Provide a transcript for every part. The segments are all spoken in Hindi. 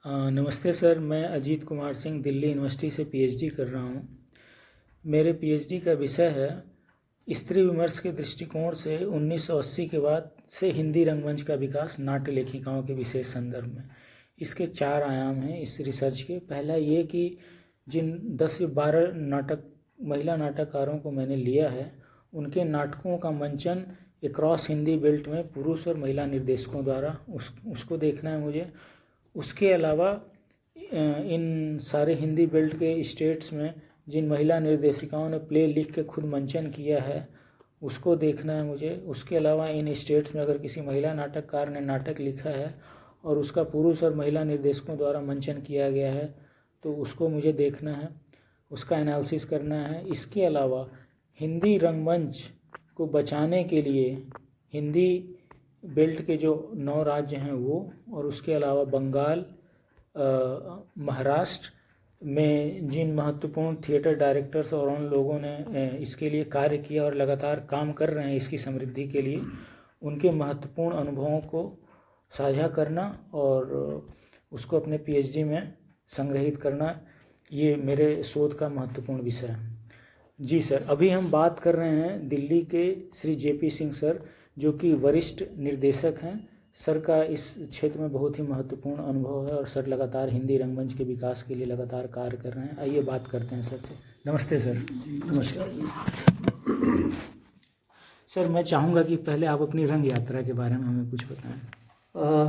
नमस्ते सर, मैं अजीत कुमार सिंह दिल्ली यूनिवर्सिटी से पीएचडी कर रहा हूँ। मेरे पीएचडी का विषय है स्त्री विमर्श के दृष्टिकोण से 1980 के बाद से हिंदी रंगमंच का विकास नाट्य लेखिकाओं के विशेष संदर्भ में। इसके 4 आयाम हैं इस रिसर्च के। पहला ये कि जिन 10 से 12 महिला नाटककारों को मैंने लिया है, उनके नाटकों का मंचन अक्रॉस हिंदी बेल्ट में पुरुष और महिला निर्देशकों द्वारा उसको देखना है मुझे। उसके अलावा इन सारे हिंदी बेल्ट के स्टेट्स में जिन महिला निर्देशिकाओं ने प्ले लिख के खुद मंचन किया है, उसको देखना है मुझे। उसके अलावा इन स्टेट्स में अगर किसी महिला नाटककार ने नाटक लिखा है और उसका पुरुष और महिला निर्देशकों द्वारा मंचन किया गया है, तो उसको मुझे देखना है, उसका एनालिसिस करना है। इसके अलावा हिंदी रंगमंच को बचाने के लिए हिंदी बेल्ट के जो 9 राज्य हैं वो, और उसके अलावा बंगाल, महाराष्ट्र में जिन महत्वपूर्ण थिएटर डायरेक्टर्स और उन लोगों ने इसके लिए कार्य किया और लगातार काम कर रहे हैं इसकी समृद्धि के लिए, उनके महत्वपूर्ण अनुभवों को साझा करना और उसको अपने पीएचडी में संग्रहित करना, ये मेरे शोध का महत्वपूर्ण विषय है। जी सर, अभी हम बात कर रहे हैं दिल्ली के श्री जेपी सिंह सर, जो कि वरिष्ठ निर्देशक हैं। सर का इस क्षेत्र में बहुत ही महत्वपूर्ण अनुभव है और सर लगातार हिंदी रंगमंच के विकास के लिए लगातार कार्य कर रहे हैं। आइए बात करते हैं सर से। नमस्ते सर। नमस्कार सर। मैं चाहूँगा कि पहले आप अपनी रंग यात्रा के बारे में हमें कुछ बताएं।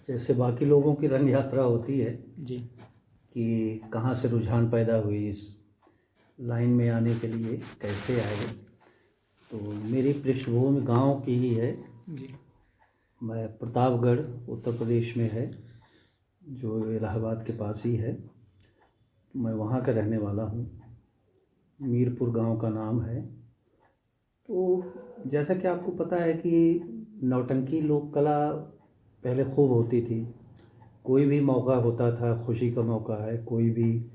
जैसे बाकी लोगों की रंग यात्रा होती है जी, कि कहाँ से रुझान पैदा हुई इस लाइन में आने के लिए, कैसे आए, तो मेरी पृष्ठभूमि गांव की ही है जी। मैं प्रतापगढ़ उत्तर प्रदेश में है, जो इलाहाबाद के पास ही है। मैं वहाँ का रहने वाला हूँ। मीरपुर गांव का नाम है। तो जैसा कि आपको पता है कि नौटंकी लोक कला पहले खूब होती थी। कोई भी मौका होता था, खुशी का मौका है, कोई भी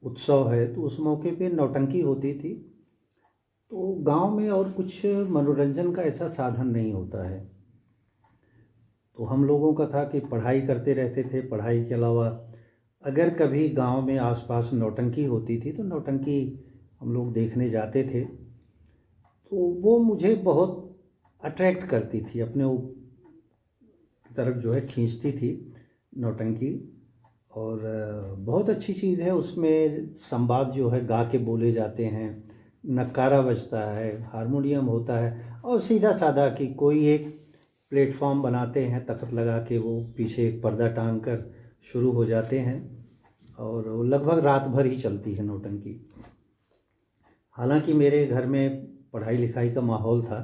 उत्सव है, तो उस मौके पे नौटंकी होती थी। तो गांव में और कुछ मनोरंजन का ऐसा साधन नहीं होता है, तो हम लोगों का था कि पढ़ाई करते रहते थे। पढ़ाई के अलावा अगर कभी गांव में आसपास नौटंकी होती थी तो नौटंकी हम लोग देखने जाते थे। तो वो मुझे बहुत अट्रैक्ट करती थी, अपने तरफ जो है खींचती थी नौटंकी। और बहुत अच्छी चीज़ है, उसमें संवाद जो है गा के बोले जाते हैं, नक्कारा बजता है, हारमोनियम होता है, और सीधा साधा कि कोई एक प्लेटफॉर्म बनाते हैं तख्त लगा के, वो पीछे एक पर्दा टांग कर शुरू हो जाते हैं और लगभग रात भर ही चलती है नौटंकी। हालांकि मेरे घर में पढ़ाई लिखाई का माहौल था,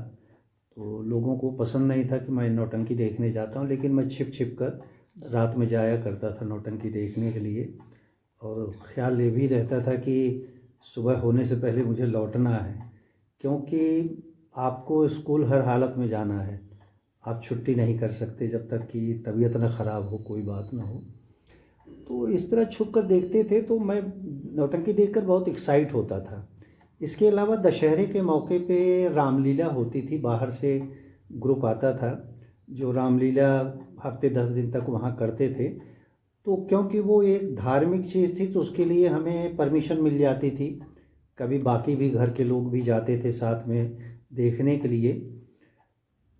तो लोगों को पसंद नहीं था कि मैं नौटंकी देखने जाता हूँ, लेकिन मैं छिप छिप कर रात में जाया करता था नौटंकी देखने के लिए। और ख्याल ये भी रहता था कि सुबह होने से पहले मुझे लौटना है, क्योंकि आपको स्कूल हर हालत में जाना है। आप छुट्टी नहीं कर सकते जब तक कि तबीयत ना ख़राब हो, कोई बात ना हो। तो इस तरह छुप कर देखते थे, तो मैं नौटंकी देखकर बहुत एक्साइट होता था। इसके अलावा दशहरे के मौके पे रामलीला होती थी, बाहर से ग्रुप आता था जो रामलीला हफ्ते 10 दिन तक वहाँ करते थे। तो क्योंकि वो एक धार्मिक चीज़ थी, तो उसके लिए हमें परमिशन मिल जाती थी। कभी बाकी भी घर के लोग भी जाते थे साथ में देखने के लिए।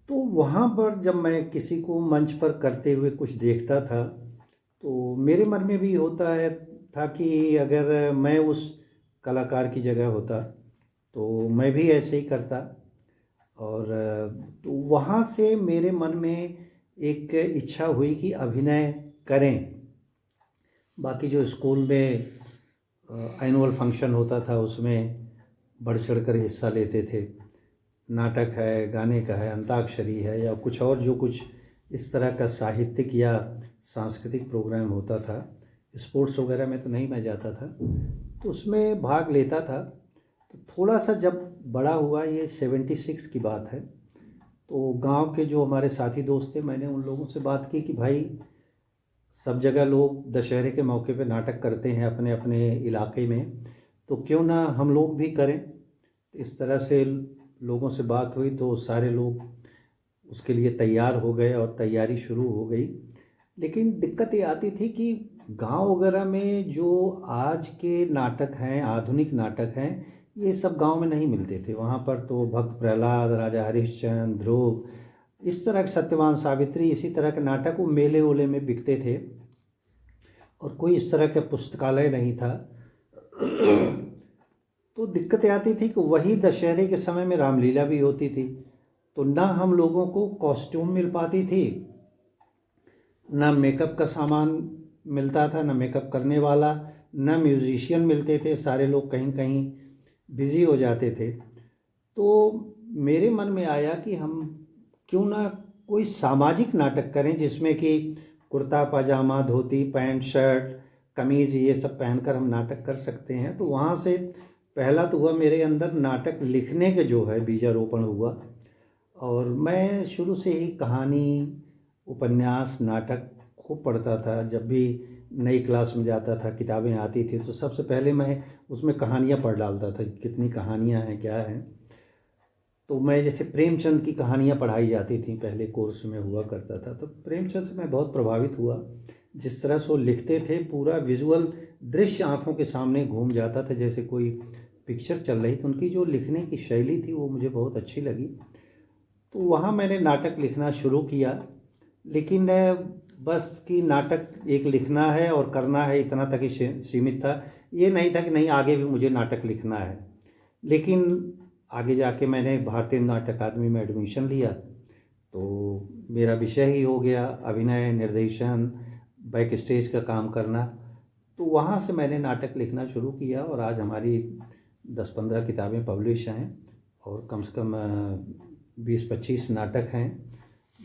तो वहाँ पर जब मैं किसी को मंच पर करते हुए कुछ देखता था, तो मेरे मन में भी होता है था कि अगर मैं उस कलाकार की जगह होता तो मैं भी ऐसे ही करता। और तो वहाँ से मेरे मन में एक इच्छा हुई कि अभिनय करें। बाकी जो स्कूल में एनुअल फंक्शन होता था उसमें बढ़ चढ़ कर हिस्सा लेते थे। नाटक है, गाने का है, अंताक्षरी है, या कुछ और जो कुछ इस तरह का साहित्यिक या सांस्कृतिक प्रोग्राम होता था। स्पोर्ट्स वगैरह में तो नहीं मैं जाता था, तो उसमें भाग लेता था। तो थोड़ा सा जब बड़ा हुआ, ये 76 की बात है, तो गांव के जो हमारे साथी दोस्त थे, मैंने उन लोगों से बात की कि भाई सब जगह लोग दशहरे के मौके पे नाटक करते हैं अपने अपने इलाके में, तो क्यों ना हम लोग भी करें। इस तरह से लोगों से बात हुई तो सारे लोग उसके लिए तैयार हो गए और तैयारी शुरू हो गई। लेकिन दिक्कत ये आती थी कि गांव वगैरह में जो आज के नाटक हैं, आधुनिक नाटक हैं, ये सब गांव में नहीं मिलते थे। वहाँ पर तो भक्त प्रहलाद, राजा हरिश्चंद्र, ध्रुव, इस तरह के, सत्यवान सावित्री, इसी तरह के नाटक वो मेले ओले में बिकते थे और कोई इस तरह का पुस्तकालय नहीं था। तो दिक्कत आती थी कि वही दशहरे के समय में रामलीला भी होती थी, तो ना हम लोगों को कॉस्ट्यूम मिल पाती थी, ना मेकअप का सामान मिलता था, ना मेकअप करने वाला, ना म्यूजिशियन मिलते थे, सारे लोग कहीं कहीं बिजी हो जाते थे। तो मेरे मन में आया कि हम क्यों ना कोई सामाजिक नाटक करें जिसमें कि कुर्ता पाजामा, धोती, पैंट, शर्ट, कमीज़, ये सब पहनकर हम नाटक कर सकते हैं। तो वहाँ से पहला तो हुआ मेरे अंदर नाटक लिखने के जो है बीजारोपण हुआ। और मैं शुरू से ही कहानी, उपन्यास, नाटक खूब पढ़ता था। जब भी नई क्लास में जाता था, किताबें आती थी, तो सबसे पहले मैं उसमें कहानियाँ पढ़ डालता था, कितनी कहानियाँ हैं, क्या हैं। तो मैं जैसे प्रेमचंद की कहानियाँ पढ़ाई जाती थी, पहले कोर्स में हुआ करता था, तो प्रेमचंद से मैं बहुत प्रभावित हुआ। जिस तरह से वो लिखते थे, पूरा विजुअल दृश्य आँखों के सामने घूम जाता था, जैसे कोई पिक्चर चल रही। तो उनकी जो लिखने की शैली थी वो मुझे बहुत अच्छी लगी। तो वहाँ मैंने नाटक लिखना शुरू किया। लेकिन बस कि नाटक एक लिखना है और करना है, इतना तक ही सीमित था। ये नहीं था कि नहीं आगे भी मुझे नाटक लिखना है। लेकिन आगे जाके मैंने भारतीय नाट्य अकादमी में एडमिशन लिया, तो मेरा विषय ही हो गया अभिनय, निर्देशन, बैक स्टेज का काम करना। तो वहाँ से मैंने नाटक लिखना शुरू किया और आज हमारी 10-15 किताबें पब्लिश हैं और कम से कम 20-25 नाटक हैं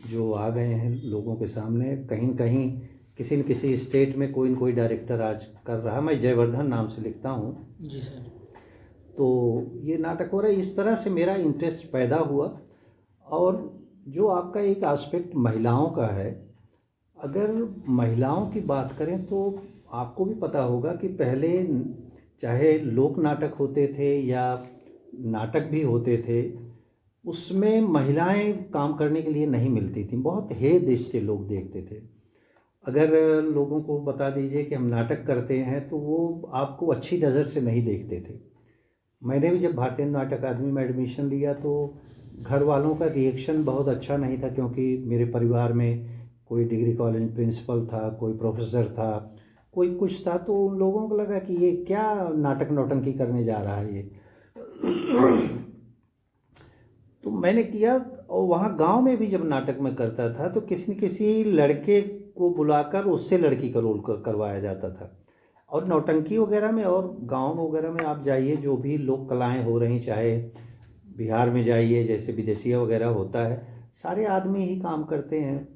जो आ गए हैं लोगों के सामने। कहीं न कहीं किसी न किसी स्टेट में कोई न कोई डायरेक्टर आज कर रहा। मैं जयवर्धन नाम से लिखता हूँ। जी सर। तो ये नाटक हो रहा है। इस तरह से मेरा इंटरेस्ट पैदा हुआ। और जो आपका एक एस्पेक्ट महिलाओं का है, अगर महिलाओं की बात करें तो आपको भी पता होगा कि पहले चाहे लोक नाटक होते थे या नाटक भी होते थे, उसमें महिलाएं काम करने के लिए नहीं मिलती थी। बहुत हे दृष्टि से लोग देखते थे। अगर लोगों को बता दीजिए कि हम नाटक करते हैं तो वो आपको अच्छी नज़र से नहीं देखते थे। मैंने भी जब भारतीय नाट्य अकादमी में एडमिशन लिया तो घर वालों का रिएक्शन बहुत अच्छा नहीं था, क्योंकि मेरे परिवार में कोई डिग्री कॉलेज प्रिंसिपल था, कोई प्रोफेसर था, कोई कुछ था। तो उन लोगों को लगा कि ये क्या नाटक नौटंकी करने जा रहा है ये। तो मैंने किया। और वहाँ गांव में भी जब नाटक में करता था तो किसी न किसी लड़के को बुलाकर उससे लड़की का रोल करवाया जाता था। और नौटंकी वगैरह में और गांव वगैरह में आप जाइए, जो भी लोक कलाएं हो रही, चाहे बिहार में जाइए जैसे विदेशिया वगैरह होता है, सारे आदमी ही काम करते हैं।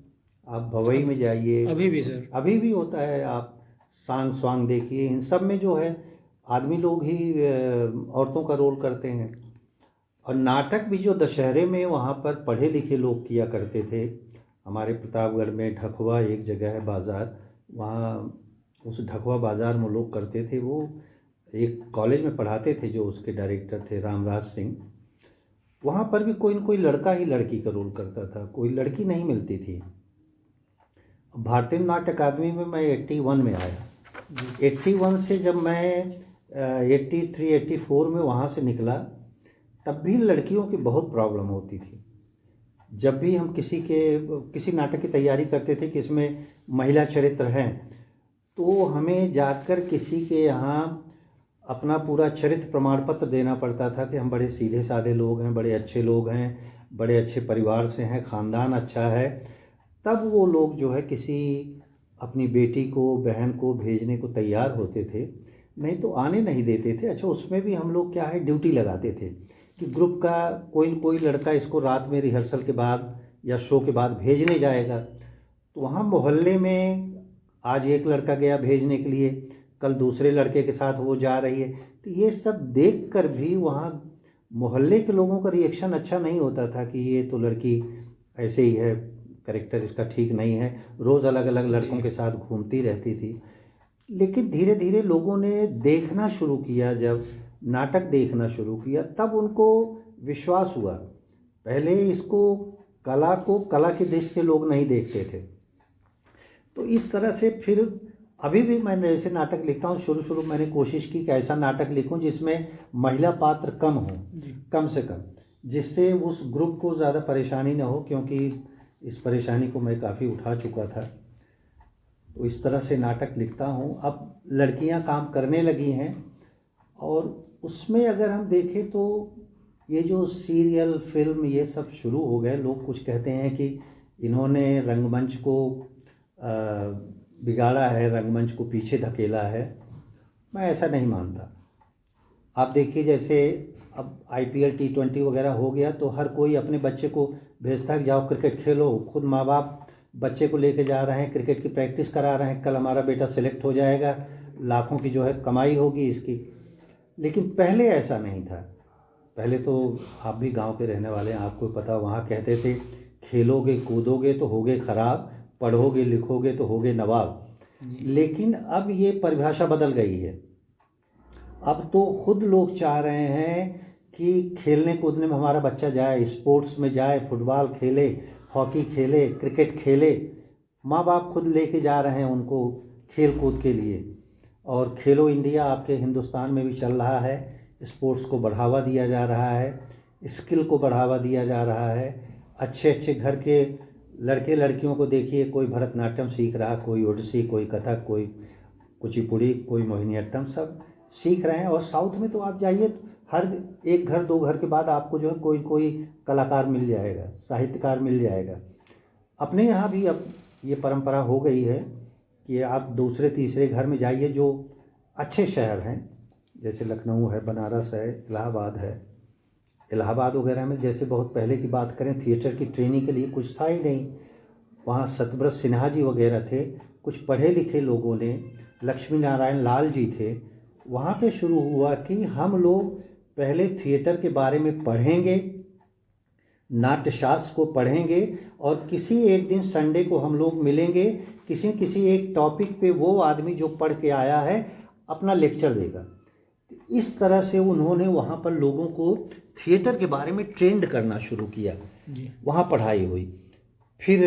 आप भवई में जाइए, अभी भी सर, अभी भी होता है। आप सांग स्वांग देखिए, इन सब में जो है आदमी लोग ही औरतों का रोल करते हैं। और नाटक भी जो दशहरे में वहाँ पर पढ़े लिखे लोग किया करते थे। हमारे प्रतापगढ़ में ढकुआ एक जगह है बाज़ार, वहाँ उस ढकुआ बाज़ार में लोग करते थे। वो एक कॉलेज में पढ़ाते थे, जो उसके डायरेक्टर थे रामराज सिंह। वहाँ पर भी कोई न कोई लड़का ही लड़की का रोल करता था, कोई लड़की नहीं मिलती थी। भारतीय नाट्य अकादमी में मैं 81 में आया। 81 से जब मैं 83-84 में वहाँ से निकला, तब भी लड़कियों की बहुत प्रॉब्लम होती थी। जब भी हम किसी नाटक की तैयारी करते थे कि इसमें महिला चरित्र हैं, तो हमें जाकर किसी के यहाँ अपना पूरा चरित्र प्रमाण पत्र देना पड़ता था कि हम बड़े सीधे साधे लोग हैं, बड़े अच्छे लोग हैं, बड़े अच्छे परिवार से हैं, ख़ानदान अच्छा है। तब वो लोग जो है किसी अपनी बेटी को, बहन को भेजने को तैयार होते थे, नहीं तो आने नहीं देते थे। अच्छा, उसमें भी हम लोग क्या है, ड्यूटी लगाते थे कि ग्रुप का कोई न कोई लड़का इसको रात में रिहर्सल के बाद या शो के बाद भेजने जाएगा। तो वहाँ मोहल्ले में आज एक लड़का गया भेजने के लिए, कल दूसरे लड़के के साथ वो जा रही है। तो ये सब देख कर भी वहाँ मोहल्ले के लोगों का रिएक्शन अच्छा नहीं होता था कि ये तो लड़की ऐसे ही है, कैरेक्टर इसका ठीक नहीं है, रोज़ अलग अलग लड़कों के साथ घूमती रहती थी। लेकिन धीरे धीरे लोगों ने देखना शुरू किया, जब नाटक देखना शुरू किया तब उनको विश्वास हुआ। पहले इसको कला को कला की दृष्टि से लोग नहीं देखते थे। तो इस तरह से फिर अभी भी मैं जैसे नाटक लिखता हूँ, शुरू मैंने कोशिश की कि ऐसा नाटक लिखूं जिसमें महिला पात्र कम हो, कम से कम, जिससे उस ग्रुप को ज़्यादा परेशानी ना हो, क्योंकि इस परेशानी को मैं काफ़ी उठा चुका था। तो इस तरह से नाटक लिखता हूँ। अब लड़कियाँ काम करने लगी हैं, और उसमें अगर हम देखें तो ये जो सीरियल फिल्म ये सब शुरू हो गए, लोग कुछ कहते हैं कि इन्होंने रंगमंच को बिगाड़ा है, रंगमंच को पीछे धकेला है। मैं ऐसा नहीं मानता। आप देखिए, जैसे अब IPL T20 वगैरह हो गया तो हर कोई अपने बच्चे को भेजता है कि जाओ क्रिकेट खेलो। खुद माँ बाप बच्चे को लेके जा रहे हैं, क्रिकेट की प्रैक्टिस करा रहे हैं, कल हमारा बेटा सेलेक्ट हो जाएगा, लाखों की जो है कमाई होगी इसकी। लेकिन पहले ऐसा नहीं था। पहले तो आप भी गांव के रहने वाले हैं, आपको पता, वहाँ कहते थे खेलोगे कूदोगे तो होगे खराब, पढ़ोगे लिखोगे तो होगे नवाब। लेकिन अब ये परिभाषा बदल गई है। अब तो खुद लोग चाह रहे हैं कि खेलने कूदने में हमारा बच्चा जाए, स्पोर्ट्स में जाए, फुटबॉल खेले, हॉकी खेले, क्रिकेट खेले। माँ बाप खुद लेके जा रहे हैं उनको खेल कूद के लिए। और खेलो इंडिया आपके हिंदुस्तान में भी चल रहा है, स्पोर्ट्स को बढ़ावा दिया जा रहा है, स्किल को बढ़ावा दिया जा रहा है। अच्छे अच्छे घर के लड़के लड़कियों को देखिए, कोई भरतनाट्यम सीख रहा, कोई ओडिसी, कोई कथक, कोई कुचिपुड़ी, कोई मोहिनीअट्टम, सब सीख रहे हैं। और साउथ में तो आप जाइए, हर एक घर दो घर के बाद आपको जो है कोई कोई कलाकार मिल जाएगा, साहित्यकार मिल जाएगा। अपने यहाँ भी अब ये परंपरा हो गई है कि आप दूसरे तीसरे घर में जाइए जो अच्छे शहर हैं, जैसे लखनऊ है, बनारस है, इलाहाबाद है। इलाहाबाद वगैरह में जैसे बहुत पहले की बात करें, थिएटर की ट्रेनिंग के लिए कुछ था ही नहीं। वहाँ सतव्रत सिन्हा जी वगैरह थे, कुछ पढ़े लिखे लोगों ने, लक्ष्मी नारायण लाल जी थे। वहाँ पे शुरू हुआ कि हम लोग पहले थिएटर के बारे में पढ़ेंगे, नाट्यशास्त्र को पढ़ेंगे, और किसी एक दिन संडे को हम लोग मिलेंगे, किसी एक टॉपिक पे वो आदमी जो पढ़ के आया है अपना लेक्चर देगा। इस तरह से उन्होंने वहाँ पर लोगों को थिएटर के बारे में ट्रेंड करना शुरू किया। वहाँ पढ़ाई हुई। फिर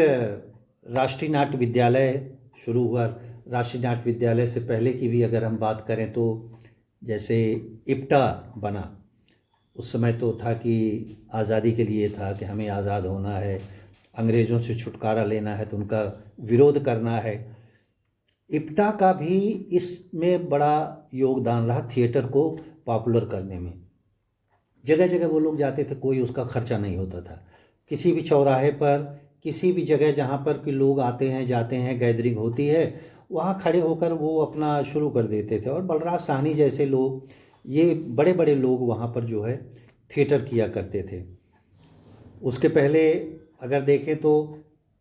राष्ट्रीय नाट्य विद्यालय शुरू हुआ। राष्ट्रीय नाट्य विद्यालय से पहले की भी अगर हम बात करें तो जैसे इप्टा बना, उस समय तो था कि आज़ादी के लिए था कि हमें आज़ाद होना है, अंग्रेज़ों से छुटकारा लेना है, तो उनका विरोध करना है। इप्टा का भी इसमें बड़ा योगदान रहा थिएटर को पॉपुलर करने में। जगह जगह वो लोग जाते थे, कोई उसका खर्चा नहीं होता था। किसी भी चौराहे पर, किसी भी जगह जहाँ पर कि लोग आते हैं जाते हैं, गैदरिंग होती है, वहाँ खड़े होकर वो अपना शुरू कर देते थे। और बलराज साहनी जैसे लोग, ये बड़े बड़े लोग वहाँ पर जो है थिएटर किया करते थे। उसके पहले अगर देखें तो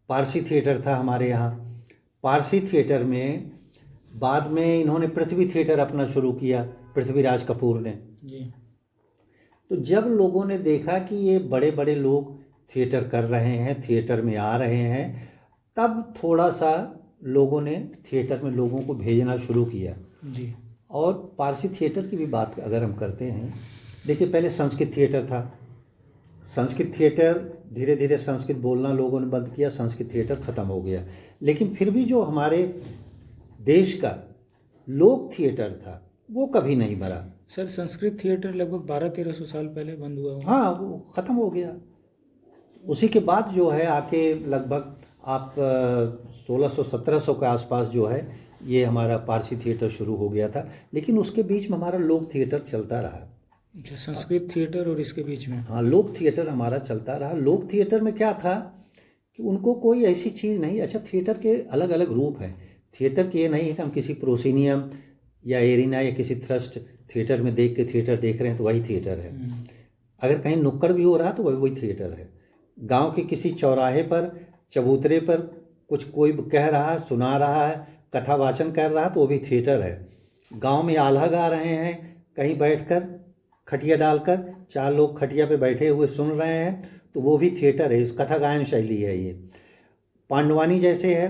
पारसी थिएटर था हमारे यहाँ। पारसी थिएटर में बाद में इन्होंने पृथ्वी थिएटर अपना शुरू किया, पृथ्वीराज कपूर ने जी। तो जब लोगों ने देखा कि ये बड़े बड़े लोग थिएटर कर रहे हैं, थिएटर में आ रहे हैं, तब थोड़ा सा लोगों ने थिएटर में लोगों को भेजना शुरू किया जी। और पारसी थिएटर की भी बात अगर हम करते हैं, देखिए पहले संस्कृत थिएटर था। संस्कृत थिएटर धीरे धीरे संस्कृत बोलना लोगों ने बंद किया, संस्कृत थिएटर ख़त्म हो गया। लेकिन फिर भी जो हमारे देश का लोक थिएटर था वो कभी नहीं मरा। सर संस्कृत थिएटर लगभग 1200-1300 साल पहले बंद हुआ। हाँ, वो ख़त्म हो गया। उसी के बाद जो है आके लगभग आप 1600-1700 के आसपास जो है ये हमारा पारसी थिएटर शुरू हो गया था। लेकिन उसके बीच में हमारा लोक थिएटर चलता रहा। संस्कृत थिएटर और इसके बीच में हाँ, लोक थिएटर हमारा चलता रहा। लोक थिएटर में क्या था कि उनको कोई ऐसी चीज़ नहीं। अच्छा, थिएटर के अलग अलग रूप हैं। थिएटर के ये नहीं है कि हम किसी प्रोसीनियम या एरिना या किसी थ्रस्ट थिएटर में देख के थिएटर देख रहे हैं तो वही थिएटर है। अगर कहीं नुक्कड़ भी हो रहा तो वही थिएटर है। गांव के किसी चौराहे पर, चबूतरे पर कुछ कोई कह रहा है, सुना रहा है, कथा वाचन कर रहा है तो वो भी थिएटर है। गांव में आल्हा गा रहे हैं, कहीं बैठकर खटिया डालकर 4 लोग खटिया पे बैठे हुए सुन रहे हैं तो वो भी थिएटर है। इस कथा गायन शैली है ये। पांडवानी जैसे है,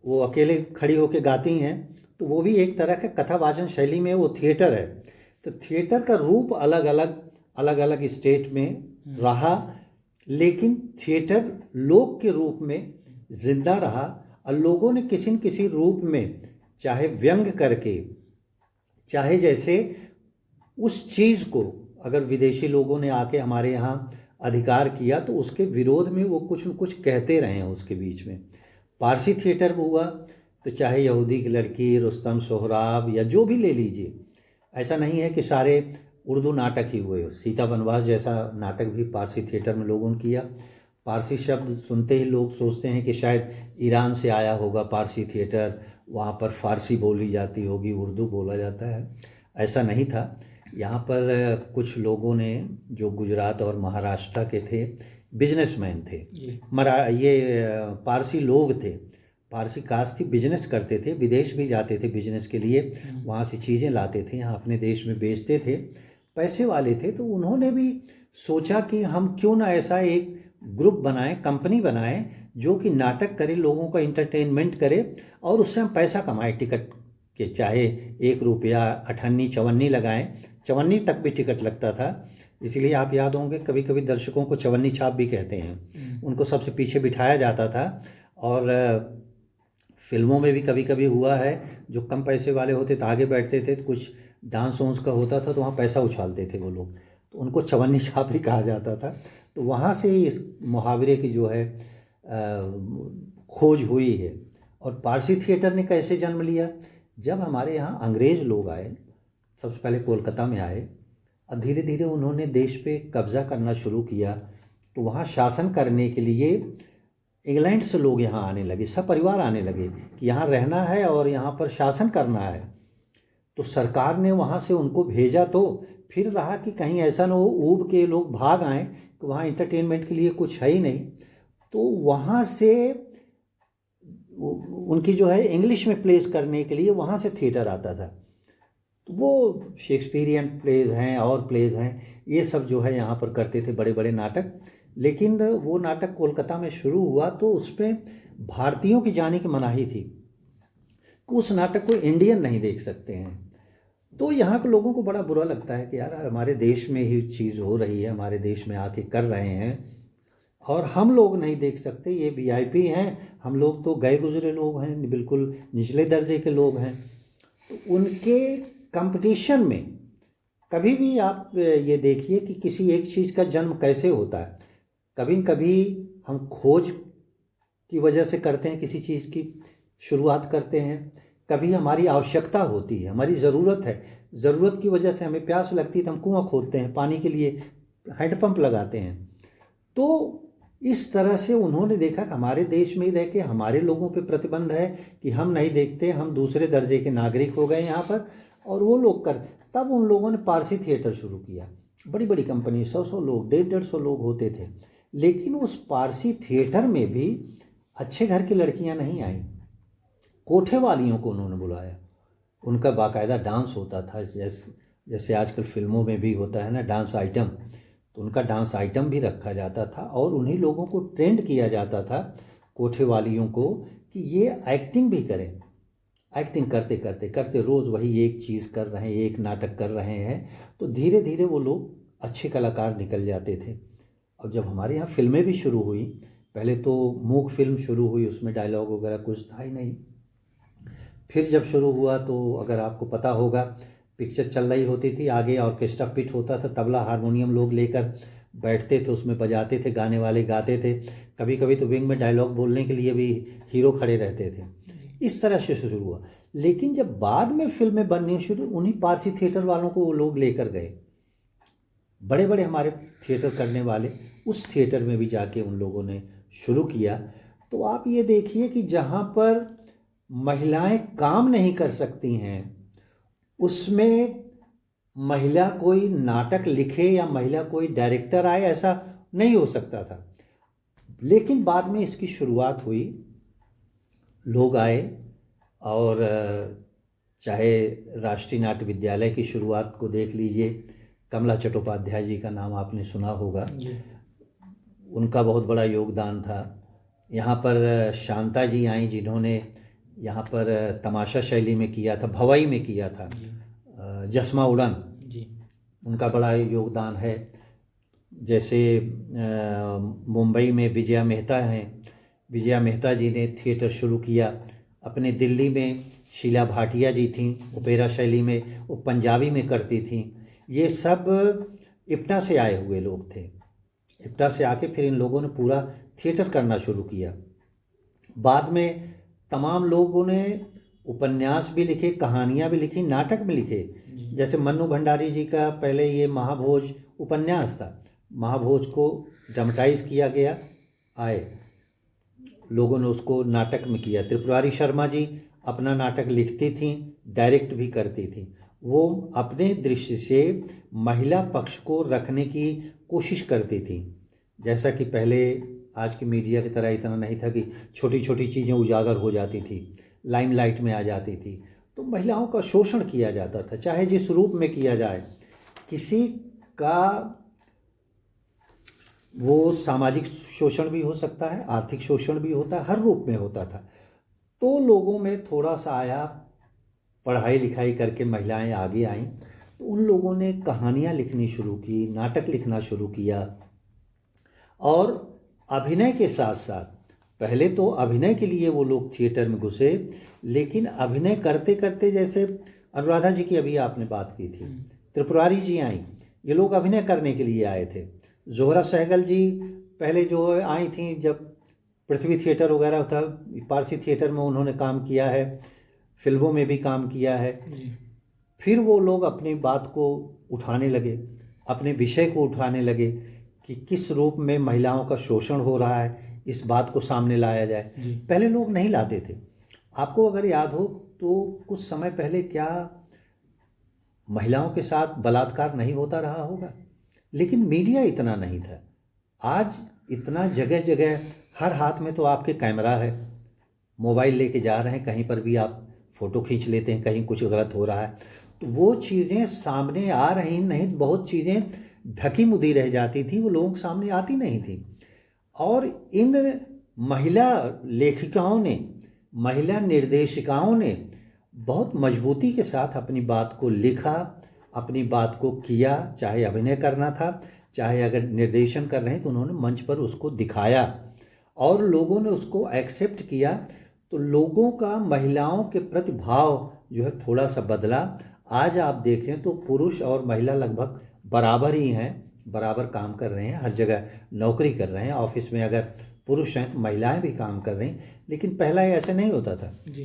वो अकेले खड़ी होकर गाती हैं तो वो भी एक तरह का कथा वाचन शैली में वो थिएटर है। तो थिएटर का रूप अलग अलग स्टेट में रहा, लेकिन थिएटर लोक के रूप में जिंदा रहा। और लोगों ने किसी न किसी रूप में, चाहे व्यंग करके, चाहे जैसे उस चीज़ को अगर विदेशी लोगों ने आके हमारे यहाँ अधिकार किया तो उसके विरोध में वो कुछ न कुछ कहते रहे हैं उसके बीच में। पारसी थिएटर हुआ तो चाहे यहूदी की लड़की, रुस्तम सोहराब या जो भी ले लीजिए, ऐसा नहीं है कि सारे उर्दू नाटक ही हुए। सीता वनवास जैसा नाटक भी पारसी थिएटर में लोगों ने किया। पारसी शब्द सुनते ही लोग सोचते हैं कि शायद ईरान से आया होगा पारसी थिएटर, वहाँ पर फारसी बोली जाती होगी, उर्दू बोला जाता है। ऐसा नहीं था। यहाँ पर कुछ लोगों ने जो गुजरात और महाराष्ट्र के थे, बिजनेसमैन थे, ये पारसी लोग थे, पारसी कास्ट थी, बिजनेस करते थे, विदेश भी जाते थे बिजनेस के लिए, वहाँ से चीज़ें लाते थे, यहाँ अपने देश में बेचते थे, पैसे वाले थे। तो उन्होंने भी सोचा कि हम क्यों ना ऐसा एक ग्रुप बनाएं, कंपनी बनाएं जो कि नाटक करे, लोगों का इंटरटेनमेंट करे और उससे हम पैसा कमाएं। टिकट के चाहे 1 रुपया, अठन्नी, चवन्नी लगाएं, चवन्नी तक भी टिकट लगता था। इसीलिए आप याद होंगे कभी कभी दर्शकों को चवन्नी छाप भी कहते हैं। उनको सबसे पीछे बिठाया जाता था। और फिल्मों में भी कभी कभी हुआ है, जो कम पैसे वाले होते थे आगे बैठते थे, तो कुछ डांस वांस का होता था तो वहाँ पैसा उछालते थे वो लोग, तो उनको चवन्नी छाप भी कहा जाता था। तो वहाँ से ही इस मुहावरे की जो है खोज हुई है। और पारसी थिएटर ने कैसे जन्म लिया? जब हमारे यहाँ अंग्रेज़ लोग आए, सबसे पहले कोलकाता में आए और धीरे धीरे उन्होंने देश पे कब्ज़ा करना शुरू किया, तो वहाँ शासन करने के लिए इंग्लैंड से लोग यहाँ आने लगे, सब परिवार आने लगे कि यहाँ रहना है और यहाँ पर शासन करना है। तो सरकार ने वहाँ से उनको भेजा, तो फिर रहा कि कहीं ऐसा ना हो ऊब के लोग भाग आएँ कि वहाँ इंटरटेनमेंट के लिए कुछ है ही नहीं। तो वहाँ से उनकी जो है इंग्लिश में प्लेस करने के लिए वहाँ से थिएटर आता था। तो वो शेक्सपियरियन प्लेज हैं और प्लेज हैं, ये सब जो है यहाँ पर करते थे, बड़े बड़े नाटक। लेकिन वो नाटक कोलकाता में शुरू हुआ तो उसमें भारतीयों की जाने की मनाही थी कि उस नाटक को इंडियन नहीं देख सकते हैं। तो यहाँ के लोगों को बड़ा बुरा लगता है कि यार हमारे देश में ही चीज़ हो रही है, हमारे देश में आके कर रहे हैं और हम लोग नहीं देख सकते, ये वीआईपी हैं, हम लोग तो गए गुजरे लोग हैं, बिल्कुल निचले दर्जे के लोग हैं। तो उनके कंपटीशन में कभी भी आप ये देखिए कि किसी एक चीज़ का जन्म कैसे होता है। कभी कभी हम खोज की वजह से करते हैं, किसी चीज़ की शुरुआत करते हैं, कभी हमारी आवश्यकता होती है, हमारी ज़रूरत है, ज़रूरत की वजह से हमें प्यास लगती है तो हम कुआं खोदते हैं, पानी के लिए हैंडपंप लगाते हैं। तो इस तरह से उन्होंने देखा कि हमारे देश में ही रह के हमारे लोगों पे प्रतिबंध है कि हम नहीं देखते, हम दूसरे दर्जे के नागरिक हो गए यहाँ पर, और वो लोग कर, तब उन लोगों ने पारसी थिएटर शुरू किया। बड़ी बड़ी कंपनी, 100 लोग, 150 लोग होते थे। लेकिन उस पारसी थिएटर में भी अच्छे घर की लड़कियां नहीं आईं, कोठे वालियों को उन्होंने बुलाया। उनका बाकायदा डांस होता था, जैसे आजकल फिल्मों में भी होता है ना डांस आइटम, तो उनका डांस आइटम भी रखा जाता था और उन्हीं लोगों को ट्रेंड किया जाता था, कोठे वालियों को, कि ये एक्टिंग भी करें। एक्टिंग करते करते करते रोज़ वही एक चीज़ कर रहे हैं, एक नाटक कर रहे हैं, तो धीरे धीरे वो लोग अच्छे कलाकार निकल जाते थे। और जब हमारे यहाँ फिल्में भी शुरू हुई, पहले तो मूक फिल्म शुरू हुई, उसमें डायलॉग वगैरह कुछ था ही नहीं। फिर जब शुरू हुआ तो अगर आपको पता होगा, पिक्चर चल रही होती थी, आगे ऑर्केस्ट्रा पिट होता था, तबला हारमोनियम लोग लेकर बैठते थे, उसमें बजाते थे, गाने वाले गाते थे। कभी कभी तो विंग में डायलॉग बोलने के लिए भी हीरो खड़े रहते थे। इस तरह से शुरू हुआ। लेकिन जब बाद में फिल्में बननी शुरू, उन्हीं पारसी थिएटर वालों को वो लोग लेकर गए, बड़े बड़े हमारे थिएटर करने वाले, उस थिएटर में भी जाके उन लोगों ने शुरू किया। तो आप ये देखिए कि जहाँ पर महिलाएं काम नहीं कर सकती हैं, उसमें महिला कोई नाटक लिखे या महिला कोई डायरेक्टर आए, ऐसा नहीं हो सकता था। लेकिन बाद में इसकी शुरुआत हुई, लोग आए, और चाहे राष्ट्रीय नाट्य विद्यालय की शुरुआत को देख लीजिए, कमला चट्टोपाध्याय जी का नाम आपने सुना होगा, उनका बहुत बड़ा योगदान था। यहाँ पर शांता जी आई, जिन्होंने यहाँ पर तमाशा शैली में किया था, भवाई में किया था, जसमा उड़न जी, उनका बड़ा योगदान है। जैसे मुंबई में विजया मेहता हैं, विजया मेहता जी ने थिएटर शुरू किया। अपने दिल्ली में शीला भाटिया जी थीं, ओपेरा शैली में, वो पंजाबी में करती थीं। ये सब इप्टा से आए हुए लोग थे। इप्टा से आके फिर इन लोगों ने पूरा थिएटर करना शुरू किया। बाद में तमाम लोगों ने उपन्यास भी लिखे, कहानियाँ भी लिखी, नाटक भी लिखे। जैसे मन्नू भंडारी जी का पहले ये महाभोज उपन्यास था, महाभोज को ड्रामेटाइज किया गया, आए लोगों ने उसको नाटक में किया। त्रिपुरारी शर्मा जी अपना नाटक लिखती थीं, डायरेक्ट भी करती थीं। वो अपने दृष्टि से महिला पक्ष को रखने की कोशिश करती थीं। जैसा कि पहले आज की मीडिया की तरह इतना नहीं था कि छोटी छोटी चीज़ें उजागर हो जाती थी, लाइमलाइट में आ जाती थी। तो महिलाओं का शोषण किया जाता था, चाहे जिस रूप में किया जाए। किसी का वो सामाजिक शोषण भी हो सकता है, आर्थिक शोषण भी होता है, हर रूप में होता था। तो लोगों में थोड़ा सा आया, पढ़ाई लिखाई करके महिलाएं आगे आईं, तो उन लोगों ने कहानियाँ लिखनी शुरू की, नाटक लिखना शुरू किया। और अभिनय के साथ साथ, पहले तो अभिनय के लिए वो लोग थिएटर में घुसे, लेकिन अभिनय करते करते, जैसे अनुराधा जी की अभी आपने बात की थी, त्रिपुरारी जी आई, ये लोग अभिनय करने के लिए आए थे। जोहरा सहगल जी पहले जो आई थी, जब पृथ्वी थिएटर वगैरह था, पारसी थिएटर में उन्होंने काम किया है, फिल्मों में भी काम किया है। फिर वो लोग अपनी बात को उठाने लगे, अपने विषय को उठाने लगे कि किस रूप में महिलाओं का शोषण हो रहा है, इस बात को सामने लाया जाए। पहले लोग नहीं लाते थे। आपको अगर याद हो तो कुछ समय पहले क्या महिलाओं के साथ बलात्कार नहीं होता रहा होगा, लेकिन मीडिया इतना नहीं था। आज इतना जगह जगह, हर हाथ में तो आपके कैमरा है, मोबाइल लेके जा रहे हैं, कहीं पर भी आप फ़ोटो खींच लेते हैं, कहीं कुछ गलत हो रहा है तो वो चीज़ें सामने आ रही नहीं। बहुत चीज़ें ढकी मुदी रह जाती थी, वो लोगों के सामने आती नहीं थी। और इन महिला लेखिकाओं ने, महिला निर्देशिकाओं ने बहुत मजबूती के साथ अपनी बात को लिखा, अपनी बात को किया। चाहे अभिनय करना था, चाहे अगर निर्देशन कर रहे हैं तो उन्होंने मंच पर उसको दिखाया और लोगों ने उसको एक्सेप्ट किया। तो लोगों का महिलाओं के प्रति भाव जो है थोड़ा सा बदला। आज आप देखें तो पुरुष और महिला लगभग बराबर ही हैं, बराबर काम कर रहे हैं, हर जगह नौकरी कर रहे हैं। ऑफिस में अगर पुरुष हैं तो महिलाएं भी काम कर रही हैं। लेकिन पहला ऐसा नहीं होता था जी।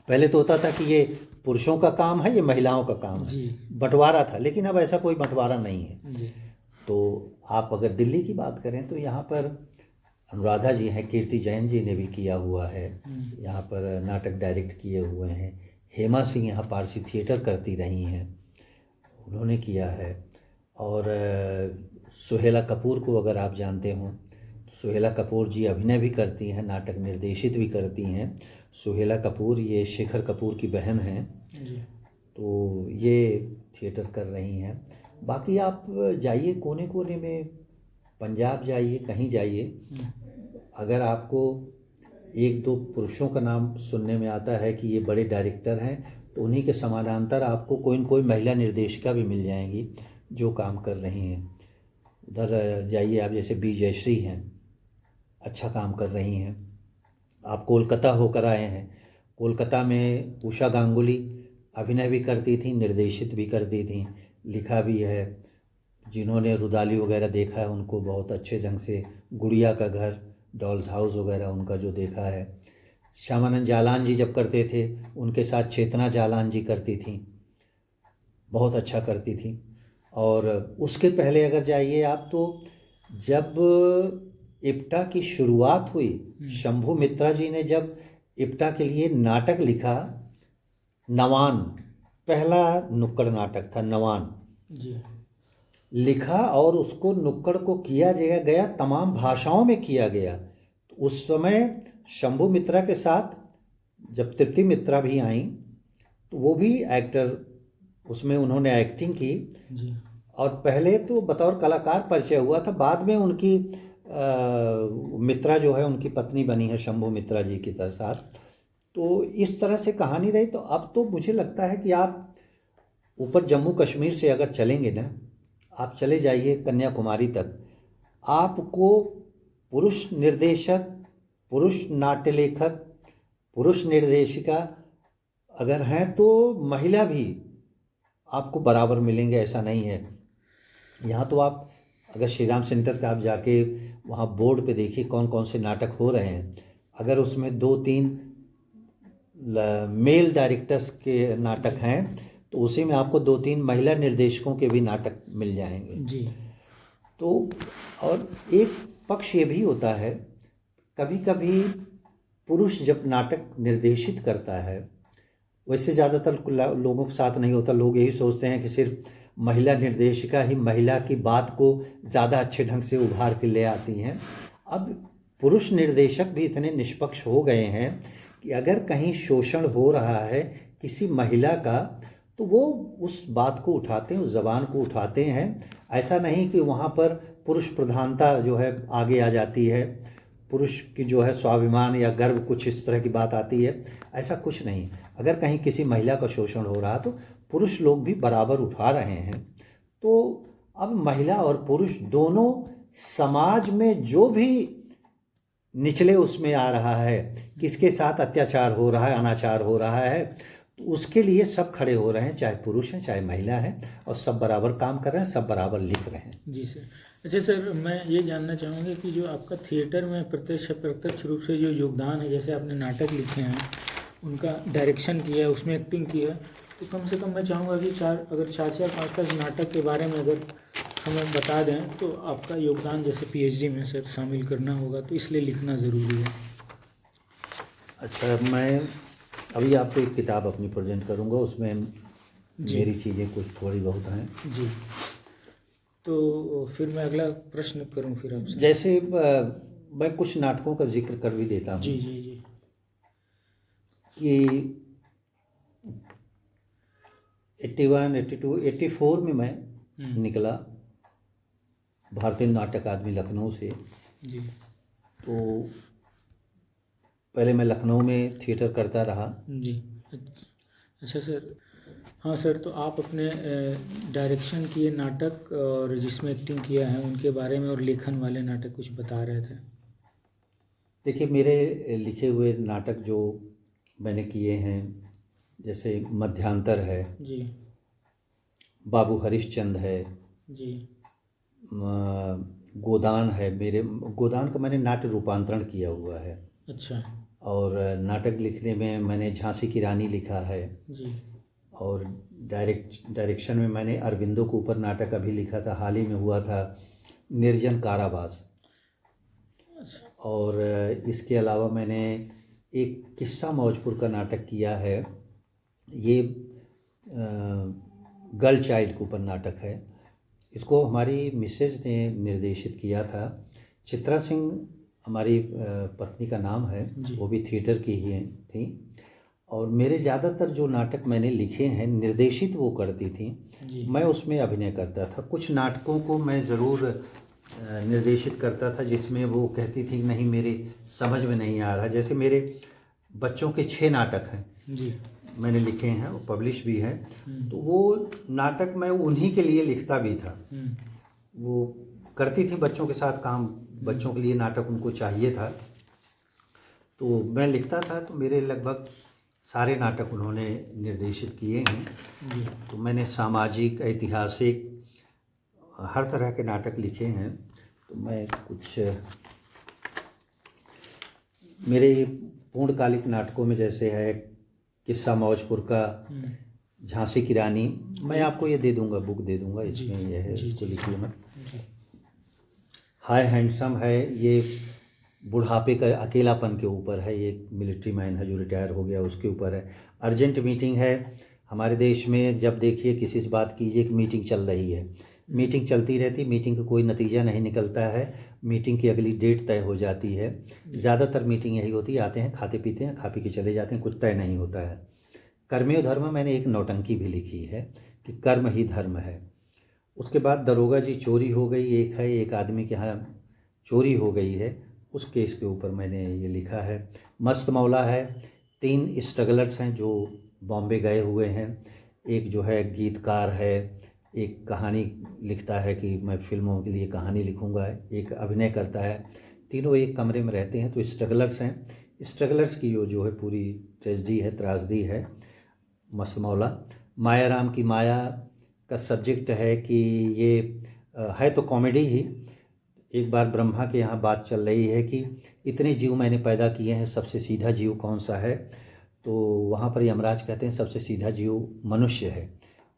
पहले तो होता था कि ये पुरुषों का काम है, ये महिलाओं का काम है, बंटवारा था। लेकिन अब ऐसा कोई बंटवारा नहीं है जी। तो आप अगर दिल्ली की बात करें तो यहाँ पर अनुराधा जी हैं, कीर्ति जैन जी ने भी किया हुआ है, यहाँ पर नाटक डायरेक्ट किए हुए हैं। हेमा सिंह यहाँ पारसी थिएटर करती रही हैं, उन्होंने किया है। और सुहेला कपूर को अगर आप जानते हो तो सुहेला कपूर जी अभिनय भी करती हैं, नाटक निर्देशित भी करती हैं। सुहेला कपूर ये शेखर कपूर की बहन हैं, तो ये थिएटर कर रही हैं। बाकी आप जाइए कोने कोने में, पंजाब जाइए, कहीं जाइए, अगर आपको एक दो पुरुषों का नाम सुनने में आता है कि ये बड़े डायरेक्टर हैं, तो उन्हीं के समानांतर आपको कोई न कोई महिला निर्देशिका भी मिल जाएंगी जो काम कर रही हैं। उधर जाइए आप, जैसे बी जयश्री हैं, अच्छा काम कर रही हैं। आप कोलकाता होकर आए हैं, कोलकाता में उषा गांगुली अभिनय भी करती थी, निर्देशित भी करती थी, लिखा भी है। जिन्होंने रुदाली वगैरह देखा है उनको बहुत अच्छे ढंग से, गुड़िया का घर, डॉल्स हाउस वगैरह उनका जो देखा है। श्यामानंद जालान जी जब करते थे, उनके साथ चेतना जालान जी करती थी, बहुत अच्छा करती थी। और उसके पहले अगर जाइए आप तो जब इप्टा की शुरुआत हुई, शंभू मित्रा जी ने जब इप्टा के लिए नाटक लिखा, नवान, पहला नुक्कड़ नाटक था नवान जी, लिखा और उसको नुक्कड़ को किया गया, तमाम भाषाओं में किया गया। तो उस समय शंभू मित्रा के साथ जब तृप्ति मित्रा भी आई तो वो भी एक्टर, उसमें उन्होंने एक्टिंग की जी। और पहले तो बतौर कलाकार परिचय हुआ था, बाद में उनकी मित्रा जो है उनकी पत्नी बनी है शंभू मित्रा जी के साथ। तो इस तरह से कहानी रही। तो अब तो मुझे लगता है कि आप ऊपर जम्मू कश्मीर से अगर चलेंगे ना, आप चले जाइए कन्याकुमारी तक, आपको पुरुष निर्देशक पुरुष नाट्य लेखक, पुरुष निर्देशिका अगर हैं तो महिला भी आपको बराबर मिलेंगे, ऐसा नहीं है। यहाँ तो आप अगर श्री राम सेंटर का आप जाके वहाँ बोर्ड पे देखिए कौन कौन से नाटक हो रहे हैं। अगर उसमें 2-3 मेल डायरेक्टर्स के नाटक हैं तो उसी में आपको 2-3 महिला निर्देशकों के भी नाटक मिल जाएंगे जी। तो और एक पक्ष ये भी होता है, कभी कभी पुरुष जब नाटक निर्देशित करता है, वैसे ज़्यादातर लोगों के साथ नहीं होता। लोग यही सोचते हैं कि सिर्फ महिला निर्देशिका ही महिला की बात को ज़्यादा अच्छे ढंग से उभार के ले आती हैं। अब पुरुष निर्देशक भी इतने निष्पक्ष हो गए हैं कि अगर कहीं शोषण हो रहा है किसी महिला का तो वो उस बात को उठाते हैं, उस ज़बान को उठाते हैं। ऐसा नहीं कि वहाँ पर पुरुष प्रधानता जो है आगे आ जाती है, पुरुष की जो है स्वाभिमान या गर्व कुछ इस तरह की बात आती है, ऐसा कुछ नहीं। अगर कहीं किसी महिला का शोषण हो रहा तो पुरुष लोग भी बराबर उठा रहे हैं। तो अब महिला और पुरुष दोनों समाज में जो भी निचले उसमें आ रहा है, किसके साथ अत्याचार हो रहा है, अनाचार हो रहा है, तो उसके लिए सब खड़े हो रहे हैं, चाहे पुरुष हैं चाहे महिला हैं, और सब बराबर काम कर रहे हैं, सब बराबर लिख रहे हैं। जी सर। अच्छा सर, मैं ये जानना चाहूँगा कि जो आपका थिएटर में प्रत्यक्ष रूप से जो योगदान है, जैसे आपने नाटक लिखे हैं, उनका डायरेक्शन किया है, उसमें एक्टिंग की है, तो कम से कम मैं चाहूँगा कि 4-5 नाटक के बारे में अगर हमें बता दें तो आपका योगदान जैसे पीएचडी में सर शामिल करना होगा, तो इसलिए लिखना ज़रूरी है। अच्छा, मैं अभी आपको एक किताब अपनी प्रेजेंट करूंगा, उसमें मेरी चीज़ें कुछ थोड़ी बहुत हैं जी। तो फिर मैं अगला प्रश्न करूं फिर आपसे। जैसे मैं कुछ नाटकों का जिक्र कर भी देता हूँ। जी जी जी। कि 81, 82, 84 में मैं निकला भारतीय नाटक अकादमी लखनऊ से। जी। तो पहले मैं लखनऊ में थिएटर करता रहा। जी। अच्छा सर। हाँ सर, तो आप अपने डायरेक्शन किए नाटक और जिसमें एक्टिंग किया है उनके बारे में, और लेखन वाले नाटक कुछ बता रहे थे। देखिए, मेरे लिखे हुए नाटक जो मैंने किए हैं, जैसे मध्यांतर है जी। बाबू हरिश्चंद है जी। गोदान है। मेरे गोदान का मैंने नाट्य रूपांतरण किया हुआ है। अच्छा। और नाटक लिखने में मैंने झांसी की रानी लिखा है। जी। और डायरेक्शन में मैंने अरविंदो के ऊपर नाटक अभी लिखा था, हाल ही में हुआ था, निर्जन कारावास। अच्छा। और इसके अलावा मैंने एक किस्सा मौजपुर का नाटक किया है। ये गर्ल चाइल्ड के ऊपर नाटक है। इसको हमारी मिसेज ने निर्देशित किया था। चित्रा सिंह हमारी पत्नी का नाम है, वो भी थिएटर की ही थी। और मेरे ज़्यादातर जो नाटक मैंने लिखे हैं निर्देशित वो करती थी, मैं उसमें अभिनय करता था। कुछ नाटकों को मैं ज़रूर निर्देशित करता था जिसमें वो कहती थी नहीं मेरे समझ में नहीं आ रहा। जैसे मेरे बच्चों के 6 नाटक हैं जी, मैंने लिखे हैं, वो पब्लिश भी हैं। तो वो नाटक मैं उन्हीं के लिए लिखता भी था। वो करती थी बच्चों के साथ काम, बच्चों के लिए नाटक उनको चाहिए था, तो मैं लिखता था। तो मेरे लगभग सारे नाटक उन्होंने निर्देशित किए हैं। तो मैंने सामाजिक, ऐतिहासिक, हर तरह के नाटक लिखे हैं। तो मैं कुछ मेरे पूर्णकालिक नाटकों में जैसे है किस्सा मौजपुर का, झांसी की रानी, मैं आपको ये दे दूंगा, बुक दे दूंगा, इसमें ये है, इसको लिखिए मत। हाय हैंडसम है, ये बुढ़ापे का अकेलापन के ऊपर है। ये मिलिट्री मैन है जो रिटायर हो गया, उसके ऊपर है। अर्जेंट मीटिंग है, हमारे देश में जब देखिए किसी से बात कीजिए कि मीटिंग चल रही है, मीटिंग चलती रहती, मीटिंग का कोई नतीजा नहीं निकलता है, मीटिंग की अगली डेट तय हो जाती है। ज़्यादातर मीटिंग यही होती है, आते हैं खाते पीते हैं, खा पी के चले जाते हैं, कुछ तय नहीं होता है। कर्मयो धर्म मैंने एक नौटंकी भी लिखी है कि कर्म ही धर्म है। उसके बाद दरोगा जी चोरी हो गई, एक आदमी के यहाँ चोरी हो गई है, उस केस के ऊपर मैंने ये लिखा है। मस्त मौला है, 3 स्ट्रगलर्स हैं जो बॉम्बे गए हुए हैं। एक जो है गीतकार है, एक कहानी लिखता है कि मैं फिल्मों के लिए कहानी लिखूंगा, एक अभिनय करता है, तीनों एक कमरे में रहते हैं, तो स्ट्रगलर्स हैं। स्ट्रगलर्स की जो है पूरी ट्रेजेडी है, त्रासदी है, मसमौला। मायाराम की माया का सब्जेक्ट है कि ये है तो कॉमेडी ही। एक बार ब्रह्मा के यहाँ बात चल रही है कि इतने जीव मैंने पैदा किए हैं, सबसे सीधा जीव कौन सा है? तो वहाँ पर यमराज कहते हैं सबसे सीधा जीव मनुष्य है।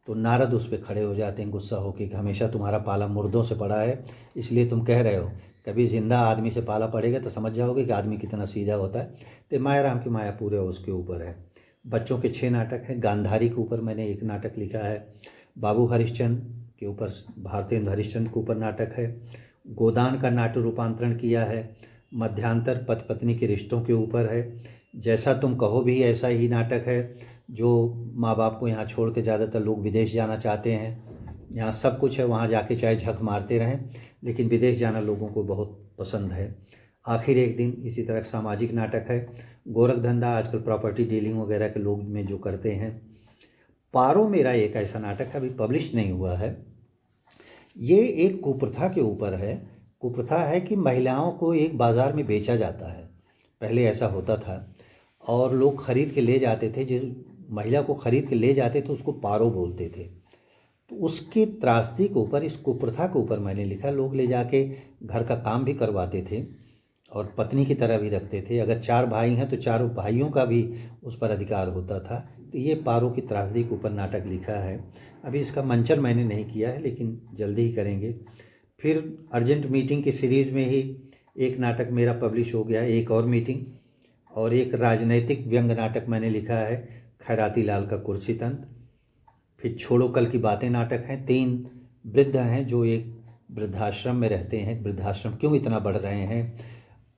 तो नारद उस पर खड़े हो जाते हैं गुस्सा होकर कि हमेशा तुम्हारा पाला मुर्दों से पड़ा है, इसलिए तुम कह रहे हो। कभी जिंदा आदमी से पाला पड़ेगा तो समझ जाओगे कि आदमी कितना सीधा होता है। तो मायाराम की माया पूरे उसके ऊपर है। बच्चों के 6 नाटक हैं। गांधारी के ऊपर मैंने एक नाटक लिखा है। बाबू हरिश्चंद्र के ऊपर, भारतेंद्र हरिश्चंद्र के ऊपर नाटक है। गोदान का नाट्य रूपांतरण किया है। मध्यांतर पति पत्नी के रिश्तों के ऊपर है। जैसा तुम कहो भी ऐसा ही नाटक है, जो माँ बाप को यहाँ छोड़ के ज़्यादातर लोग विदेश जाना चाहते हैं। यहाँ सब कुछ है, वहाँ जाके चाहे झक मारते रहें, लेकिन विदेश जाना लोगों को बहुत पसंद है। आखिर एक दिन, इसी तरह सामाजिक नाटक है। गोरख धंधा आजकल प्रॉपर्टी डीलिंग वगैरह के लोग में जो करते हैं। पारो मेरा एक ऐसा नाटक है, अभी पब्लिश नहीं हुआ है। ये एक कुप्रथा के ऊपर है। कुप्रथा है कि महिलाओं को एक बाज़ार में बेचा जाता है। पहले ऐसा होता था और लोग खरीद के ले जाते थे। जिस महिला को खरीद के ले जाते थे उसको पारो बोलते थे। तो उसकी त्रासदी के ऊपर, इस कुप्रथा के ऊपर मैंने लिखा। लोग ले जाके घर का काम भी करवाते थे और पत्नी की तरह भी रखते थे। अगर 4 भाई हैं तो 4 भाइयों का भी उस पर अधिकार होता था। तो ये पारो की त्रासदी के ऊपर नाटक लिखा है। अभी इसका मंचन मैंने नहीं किया है, लेकिन जल्दी ही करेंगे। फिर अर्जेंट मीटिंग की सीरीज़ में ही एक नाटक मेरा पब्लिश हो गया, एक और मीटिंग। और एक राजनैतिक व्यंग नाटक मैंने लिखा है, खैराती लाल का कुर्सी तंत्र। फिर छोड़ो कल की बातें नाटक हैं। 3 वृद्ध हैं जो एक वृद्धाश्रम में रहते हैं। वृद्धाश्रम क्यों इतना बढ़ रहे हैं,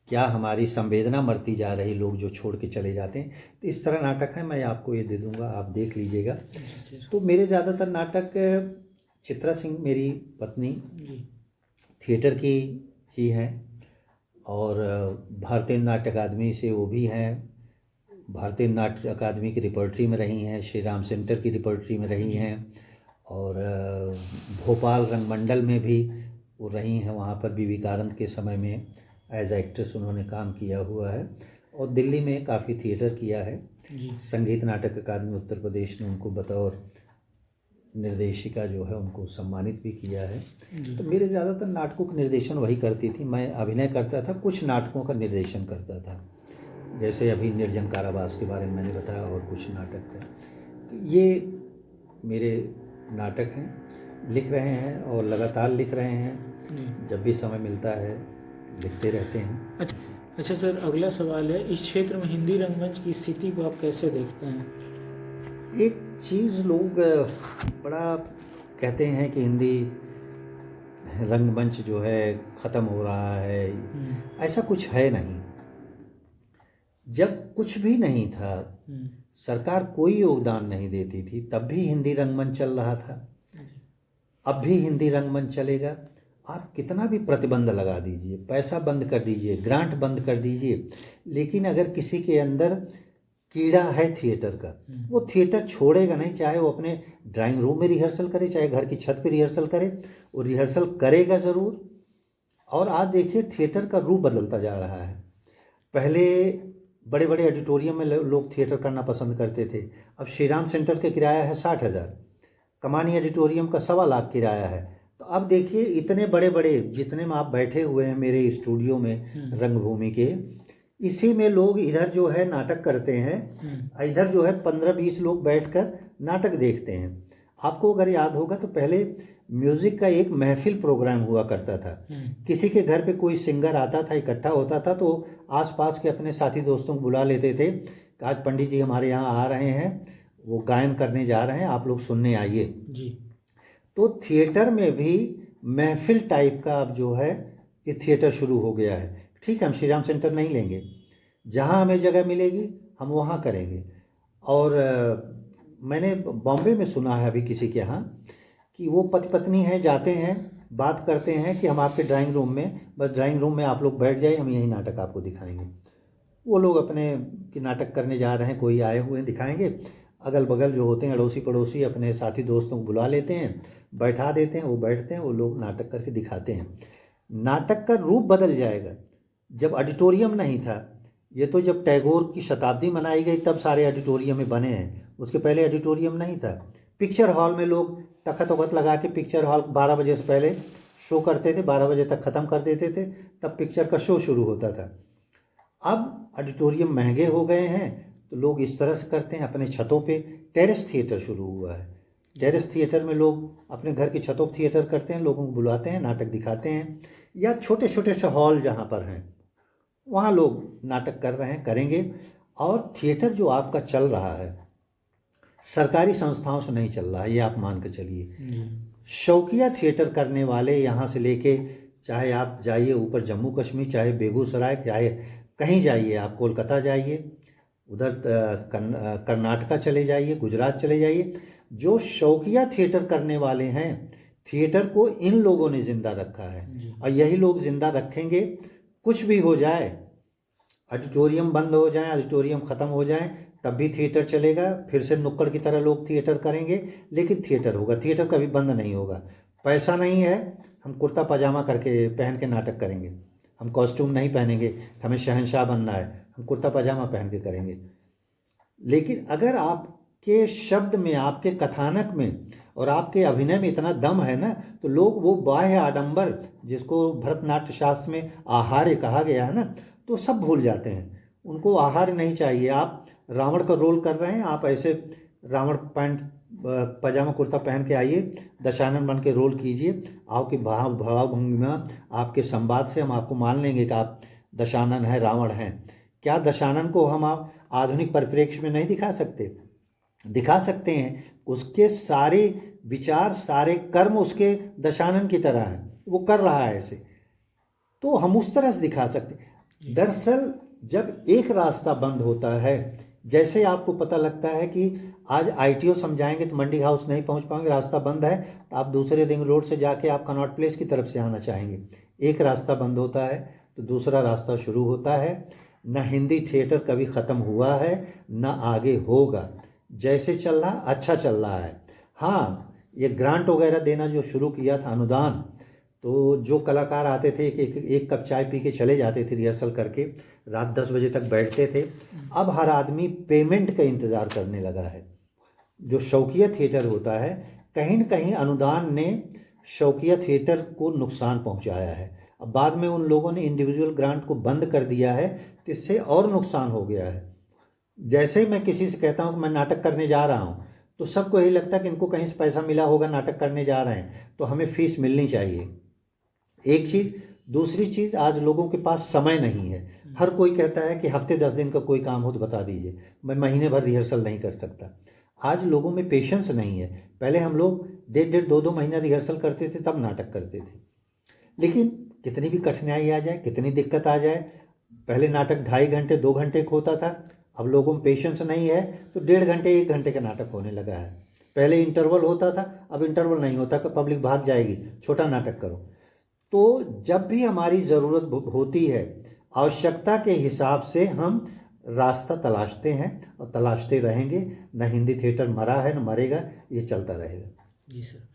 क्या हमारी संवेदना मरती जा रही, लोग जो छोड़ के चले जाते हैं। तो इस तरह नाटक है, मैं आपको ये दे दूंगा, आप देख लीजिएगा। तो मेरे ज़्यादातर नाटक, चित्रा सिंह मेरी पत्नी थिएटर की ही हैं और भारतीय नाट्य अकादमी से वो भी हैं। भारतीय नाट्य अकादमी की रिपर्टरी में रही हैं, श्री राम सेंटर की रिपर्टरी में रही हैं और भोपाल रंगमंडल में भी वो रही हैं। वहाँ पर भी विकारांत के समय में एज एक्ट्रेस उन्होंने काम किया हुआ है और दिल्ली में काफ़ी थिएटर किया है। संगीत नाटक अकादमी उत्तर प्रदेश ने उनको बतौर निर्देशिका जो है उनको सम्मानित भी किया है। तो मेरे ज़्यादातर नाटकों का निर्देशन वही करती थी। मैं अभिनय करता था, कुछ नाटकों का निर्देशन करता था, जैसे अभी निर्जन कारावास के बारे में मैंने बताया, और कुछ नाटक थे। तो ये मेरे नाटक हैं, लिख रहे हैं और लगातार लिख रहे हैं। जब भी समय मिलता है लिखते रहते हैं। अच्छा सर, अगला सवाल है, इस क्षेत्र में हिंदी रंगमंच की स्थिति को आप कैसे देखते हैं? एक चीज़ लोग बड़ा कहते हैं कि हिंदी रंगमंच जो है ख़त्म हो रहा है। ऐसा कुछ है नहीं। जब कुछ भी नहीं था, सरकार कोई योगदान नहीं देती थी, तब भी हिंदी रंगमंच चल रहा था। अब भी हिंदी रंगमंच चलेगा। आप कितना भी प्रतिबंध लगा दीजिए, पैसा बंद कर दीजिए, ग्रांट बंद कर दीजिए, लेकिन अगर किसी के अंदर कीड़ा है थिएटर का, वो थिएटर छोड़ेगा नहीं। चाहे वो अपने ड्राइंग रूम में रिहर्सल करे, चाहे घर की छत पे रिहर्सल करे, वो रिहर्सल करेगा ज़रूर। और आज देखिए थिएटर का रूप बदलता जा रहा है। पहले बड़े बड़े ऑडिटोरियम में लोग थिएटर करना पसंद करते थे। अब श्री राम सेंटर का किराया है 60,000, कमानी ऑडिटोरियम का 1.25 लाख किराया है। तो अब देखिए इतने बड़े बड़े, जितने में आप बैठे हुए हैं मेरे स्टूडियो में रंगभूमि के, इसी में लोग इधर जो है नाटक करते हैं, इधर जो है 15-20 लोग बैठकर नाटक देखते हैं। आपको अगर याद होगा तो पहले म्यूज़िक का एक महफिल प्रोग्राम हुआ करता था। किसी के घर पे कोई सिंगर आता था, इकट्ठा होता था, तो आसपास के अपने साथी दोस्तों को बुला लेते थे कि आज पंडित जी हमारे यहाँ आ रहे हैं, वो गायन करने जा रहे हैं, आप लोग सुनने आइए जी। तो थिएटर में भी महफिल टाइप का अब जो है ये थिएटर शुरू हो गया है। ठीक है, हम श्री राम सेंटर नहीं लेंगे, जहाँ हमें जगह मिलेगी हम वहाँ करेंगे। और मैंने बॉम्बे में सुना है अभी किसी के यहाँ कि वो पति पत्नी हैं, जाते हैं, बात करते हैं कि हम आपके ड्राइंग रूम में, बस ड्राइंग रूम में आप लोग बैठ जाइए, हम यही नाटक आपको दिखाएंगे। वो लोग अपने कि नाटक करने जा रहे हैं, कोई आए हुए हैं, दिखाएंगे। अगल बगल जो होते हैं अड़ोसी पड़ोसी अपने साथी दोस्तों को बुला लेते हैं, बैठा देते हैं, वो बैठते हैं, वो लोग नाटक करके दिखाते हैं। नाटक का रूप बदल जाएगा। जब ऑडिटोरियम नहीं था, ये तो जब टैगोर की शताब्दी मनाई गई तब सारे ऑडिटोरियम में बने हैं, उसके पहले ऑडिटोरियम नहीं था। पिक्चर हॉल में लोग तखत वखत लगा के पिक्चर हॉल 12 बजे से पहले शो करते थे, 12 बजे तक ख़त्म कर देते थे, तब पिक्चर का शो शुरू होता था। अब ऑडिटोरियम महंगे हो गए हैं तो लोग इस तरह से करते हैं, अपने छतों पे टेरेस थिएटर शुरू हुआ है। टेरेस थिएटर में लोग अपने घर की छतों पर थिएटर करते हैं, लोगों को बुलाते हैं, नाटक दिखाते हैं, या छोटे छोटे से हॉल जहाँ पर हैं वहाँ लोग नाटक कर रहे हैं, करेंगे। और थिएटर जो आपका चल रहा है सरकारी संस्थाओं से नहीं चल रहा है, ये आप मान के चलिए। शौकिया थिएटर करने वाले यहाँ से लेके, चाहे आप जाइए ऊपर जम्मू कश्मीर, चाहे बेगूसराय, चाहे कहीं जाइए, आप कोलकाता जाइए, उधर कर्नाटका चले जाइए, गुजरात चले जाइए, जो शौकिया थिएटर करने वाले हैं, थिएटर को इन लोगों ने जिंदा रखा है और यही लोग जिंदा रखेंगे। कुछ भी हो जाए, ऑडिटोरियम बंद हो जाए, ऑडिटोरियम ख़त्म हो जाए, तब भी थिएटर चलेगा, फिर से नुक्कड़ की तरह लोग थिएटर करेंगे, लेकिन थिएटर होगा, थिएटर कभी बंद नहीं होगा। पैसा नहीं है, हम कुर्ता पजामा करके पहन के नाटक करेंगे, हम कॉस्ट्यूम नहीं पहनेंगे, हमें शहंशाह बनना है, हम कुर्ता पजामा पहन के करेंगे। लेकिन अगर आपके शब्द में, आपके कथानक में और आपके अभिनय में इतना दम है ना, तो लोग वो बाह्य आडंबर, जिसको भरतनाट्य शास्त्र में आहार्य कहा गया है ना, तो सब भूल जाते हैं। उनको आहार्य नहीं चाहिए। आप रावण का रोल कर रहे हैं, आप ऐसे रावण पैंट पजामा कुर्ता पहन के आइए, दशानन बन के रोल कीजिए, आपकी भाव भंगिमा, आपके संवाद से हम आपको मान लेंगे कि आप दशानन हैं, रावण हैं। क्या दशानन को हम आप आधुनिक परिप्रेक्ष्य में नहीं दिखा सकते? दिखा सकते हैं। उसके सारे विचार, सारे कर्म उसके दशानन की तरह हैं, वो कर रहा है ऐसे, तो हम उस तरह से दिखा सकते। दरअसल जब एक रास्ता बंद होता है, जैसे आपको पता लगता है कि आज आईटीओ समझाएंगे तो मंडी हाउस नहीं पहुंच पाएंगे, रास्ता बंद है, तो आप दूसरे रिंग रोड से जाके आप कनॉट प्लेस की तरफ से आना चाहेंगे। एक रास्ता बंद होता है तो दूसरा रास्ता शुरू होता है। न हिंदी थिएटर कभी ख़त्म हुआ है, न आगे होगा। जैसे चल रहा अच्छा चल रहा है। हाँ, ये ग्रांट वगैरह देना जो शुरू किया था, अनुदान, तो जो कलाकार आते थे एक कप चाय पी के चले जाते थे, रिहर्सल करके रात 10 बजे तक बैठते थे। अब हर आदमी पेमेंट का इंतज़ार करने लगा है। जो शौकिया थिएटर होता है, कहीं न कहीं अनुदान ने शौकिया थिएटर को नुकसान पहुंचाया है। अब बाद में उन लोगों ने इंडिविजुअल ग्रांट को बंद कर दिया है, तो इससे और नुकसान हो गया है। जैसे ही मैं किसी से कहता हूँ कि मैं नाटक करने जा रहा हूँ, तो सबको यही लगता है कि इनको कहीं से पैसा मिला होगा, नाटक करने जा रहे हैं तो हमें फीस मिलनी चाहिए। एक चीज़। दूसरी चीज़, आज लोगों के पास समय नहीं है। हर कोई कहता है कि हफ्ते 10 दिन का कोई काम हो तो बता दीजिए, मैं महीने भर रिहर्सल नहीं कर सकता। आज लोगों में पेशेंस नहीं है। पहले हम लोग 1.5 2 महीना रिहर्सल करते थे, तब नाटक करते थे। लेकिन कितनी भी कठिनाई आ जाए, कितनी दिक्कत आ जाए, पहले नाटक 2.5 घंटे 2 घंटे का होता था, अब लोगों में पेशेंस नहीं है तो 1.5 घंटे 1 घंटे का नाटक होने लगा है। पहले इंटरवल होता था, अब इंटरवल नहीं होता कि पब्लिक भाग जाएगी, छोटा नाटक करो। तो जब भी हमारी ज़रूरत होती है, आवश्यकता के हिसाब से हम रास्ता तलाशते हैं और तलाशते रहेंगे। न हिंदी थिएटर मरा है, न मरेगा, ये चलता रहेगा। जी सर।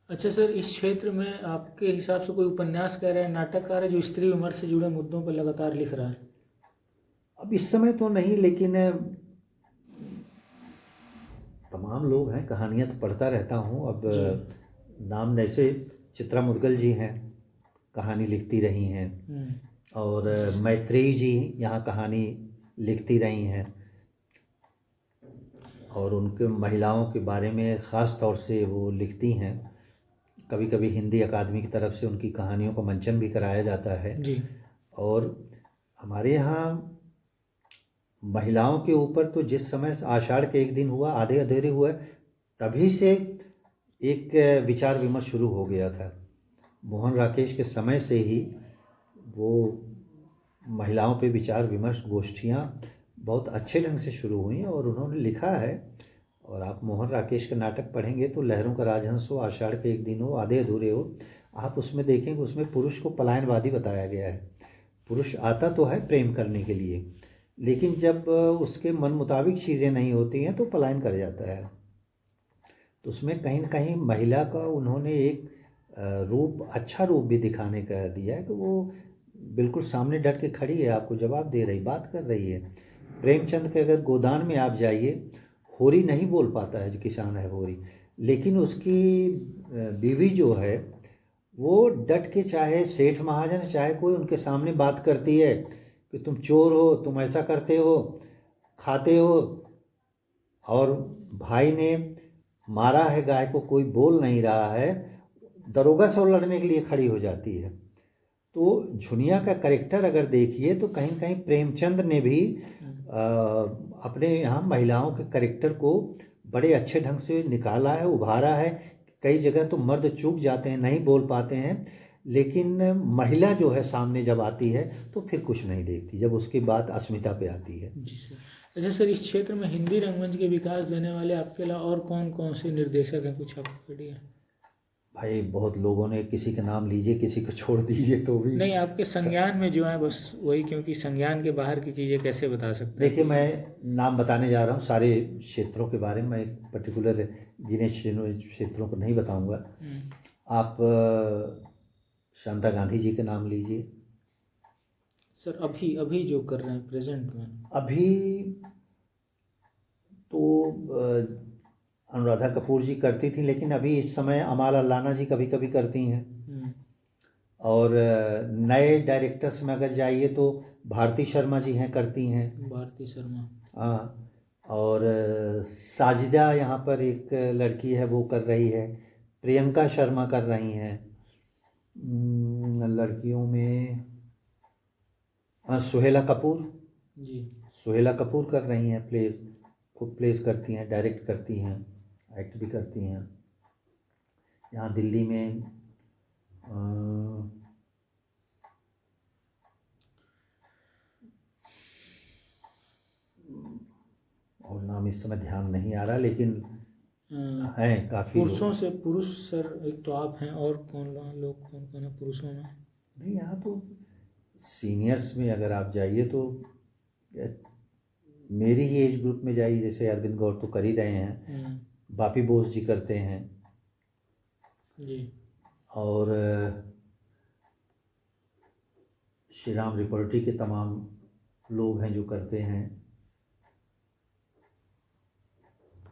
अच्छा सर, इस क्षेत्र में आपके हिसाब से कोई उपन्यासकार है, नाटककार है जो स्त्री विमर्श से जुड़े मुद्दों पर लगातार लिख रहा है? अब इस समय तो नहीं, लेकिन तमाम लोग हैं, कहानियाँ तो पढ़ता रहता हूँ। अब नाम जैसे चित्रा मुदगल जी हैं, कहानी लिखती रही हैं, और मैत्रेयी जी यहाँ कहानी लिखती रही हैं, और उनके महिलाओं के बारे में ख़ास तौर से वो लिखती हैं। कभी कभी हिंदी अकादमी की तरफ से उनकी कहानियों का मंचन भी कराया जाता है जी। और हमारे यहाँ महिलाओं के ऊपर तो जिस समय आषाढ़ के एक दिन हुआ, आधे अधेरे हुए, तभी से एक विचार विमर्श शुरू हो गया था। मोहन राकेश के समय से ही वो महिलाओं पे विचार विमर्श गोष्ठियाँ बहुत अच्छे ढंग से शुरू हुई और उन्होंने लिखा है। और आप मोहन राकेश का नाटक पढ़ेंगे तो लहरों का राजहंस हो, आषाढ़ के एक दिन हो, आधे अधूरे हो, आप उसमें देखेंगे उसमें पुरुष को पलायनवादी बताया गया है। पुरुष आता तो है प्रेम करने के लिए, लेकिन जब उसके मन मुताबिक चीज़ें नहीं होती हैं तो पलायन कर जाता है। तो उसमें कहीं ना कहीं महिला का उन्होंने एक रूप, अच्छा रूप भी दिखाने का दिया है कि वो बिल्कुल सामने डट के खड़ी है, आपको जवाब दे रही, बात कर रही है। प्रेमचंद के अगर गोदान में आप जाइए, होरी नहीं बोल पाता है, जो किसान है होरी, लेकिन उसकी बीवी जो है वो डट के, चाहे सेठ महाजन चाहे कोई, उनके सामने बात करती है कि तुम चोर हो, तुम ऐसा करते हो, खाते हो। और भाई ने मारा है गाय को, कोई बोल नहीं रहा है, दरोगा से लड़ने के लिए खड़ी हो जाती है। तो झुनिया का करेक्टर अगर देखिए तो कहीं कहीं प्रेमचंद ने भी अपने यहाँ महिलाओं के करेक्टर को बड़े अच्छे ढंग से निकाला है, उभारा है। कई जगह तो मर्द चूक जाते हैं, नहीं बोल पाते हैं, लेकिन महिला जो है सामने जब आती है तो फिर कुछ नहीं देखती, जब उसकी बात अस्मिता पे आती है। जी सर। अच्छा सर, इस क्षेत्र में हिंदी रंगमंच के विकास देने वाले आपके अलावा और कौन कौन से निर्देशक हैं, कुछ आपको आइडिया? भाई बहुत लोगों ने, किसी का नाम लीजिए, किसी को छोड़ दीजिए तो भी। नहीं, आपके संज्ञान में जो है बस वही, क्योंकि संज्ञान के बाहर की चीज़ें कैसे बता सकते हैं? देखिए, मैं नाम बताने जा रहा हूँ सारे क्षेत्रों के बारे में, मैं एक पर्टिकुलर गिने क्षेत्रों को नहीं बताऊंगा। आप शांता गांधी जी के नाम लीजिए। सर अभी अभी जो कर रहे हैं प्रेजेंट में? अभी तो अनुराधा कपूर जी करती थी, लेकिन अभी इस समय अमाल अल्लाना जी कभी कभी करती हैं। और नए डायरेक्टर्स में अगर जाइए तो भारती शर्मा जी हैं, करती हैं। भारती शर्मा, हाँ। और साजिदा यहाँ पर एक लड़की है, वो कर रही है। प्रियंका शर्मा कर रही हैं। लड़कियों में सुहेला कपूर जी, सुहेला कपूर कर रही हैं, खुद प्लेस करती हैं, डायरेक्ट करती हैं, एक्ट भी करती हैं। यहाँ दिल्ली में और नाम इस समय ध्यान नहीं आ रहा, लेकिन हैं काफ़ी पुरुषों से पुरुष सर एक तो आप हैं, और कौन कौन है पुरुषों में? नहीं, यहाँ तो सीनियर्स में अगर आप जाइए तो मेरी ही एज ग्रुप में जाइए, जैसे अरविंद गौर तो कर ही रहे हैं, बापी बोस जी करते हैं जी, और श्री राम रिपोर्टी के तमाम लोग हैं जो करते हैं।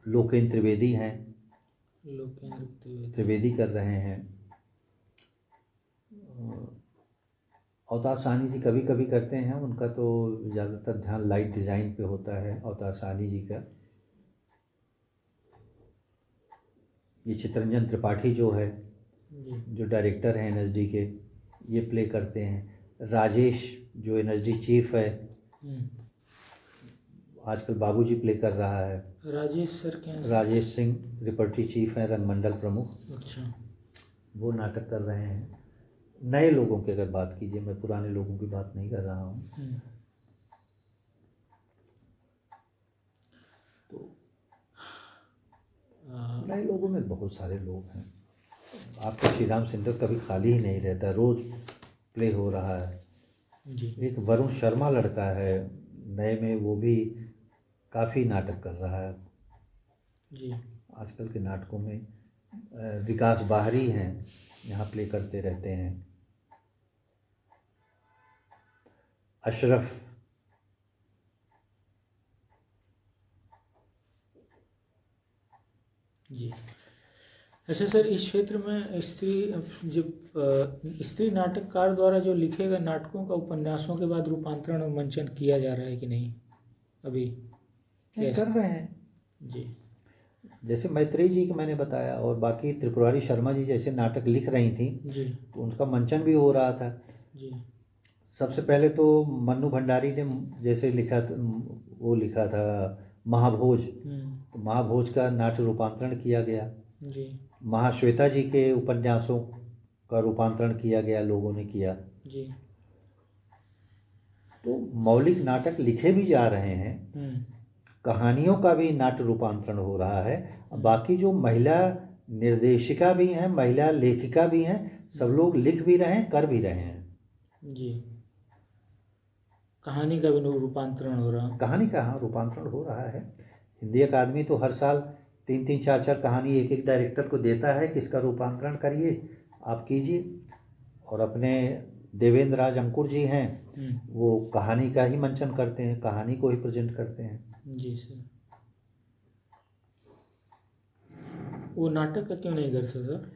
लोकेंद्र त्रिवेदी हैं, त्रिवेदी कर रहे हैं। अवतार साहनी जी कभी कभी करते हैं, उनका तो ज़्यादातर ध्यान लाइट डिज़ाइन पे होता है अवतार साहनी जी का। ये चित्रंजन त्रिपाठी जो है, जो डायरेक्टर हैं एनएसडी के, ये प्ले करते हैं। राजेश जो एनएसडी चीफ है, आजकल बाबूजी प्ले कर रहा है। राजेश सर क्या है? राजेश सिंह रिपर्टी चीफ हैं, रंगमंडल प्रमुख। अच्छा, वो नाटक कर रहे हैं। नए लोगों की अगर बात कीजिए, मैं पुराने लोगों की बात नहीं कर रहा हूँ। तो नए लोगों में बहुत सारे लोग हैं। आपका श्री राम सेंटर कभी खाली ही नहीं रहता, रोज प्ले हो रहा है जी। एक वरुण शर्मा लड़का है नए में, वो भी काफ़ी नाटक कर रहा है जी। आजकल के नाटकों में। विकास बाहरी हैं, यहाँ प्ले करते रहते हैं। अशरफ, जी। अच्छा सर, इस क्षेत्र में स्त्री नाटककार द्वारा जो लिखे गए नाटकों का उपन्यासों के बाद रूपांतरण और मंचन किया जा रहा है कि नहीं अभी? कर रहे हैं जी। जैसे मैत्रेयी जी का मैंने बताया, और बाकी त्रिपुरारी शर्मा जी जैसे नाटक लिख रही थी जी, तो उनका मंचन भी हो रहा था जी। सबसे पहले तो मन्नू भंडारी ने जैसे लिखा था, वो लिखा था महाभोज, तो महाभोज का नाट्य रूपांतरण किया गया जी। महाश्वेता जी के उपन्यासों का रूपांतरण किया गया, लोगों ने किया जी। तो मौलिक नाटक लिखे भी जा रहे हैं, कहानियों का भी नाट्य रूपांतरण हो रहा है। बाकी जो महिला निर्देशिका भी हैं, महिला लेखिका भी हैं, सब लोग लिख भी रहे हैं, कर भी रहे हैं जी। कहानी का भी रूपांतरण हो रहा है। कहानी का हाँ रूपांतरण हो रहा है। हिंदी अकादमी तो हर साल 3-3, 4-4 कहानी एक डायरेक्टर को देता है कि इसका रूपांतरण करिए, आप कीजिए और अपने देवेंद्र राज अंकुर जी हैं, हम्म, वो कहानी का ही मंचन करते हैं, कहानी को ही प्रेजेंट करते हैं। जी सर। वो नाटक का क्यों नहीं करते सर?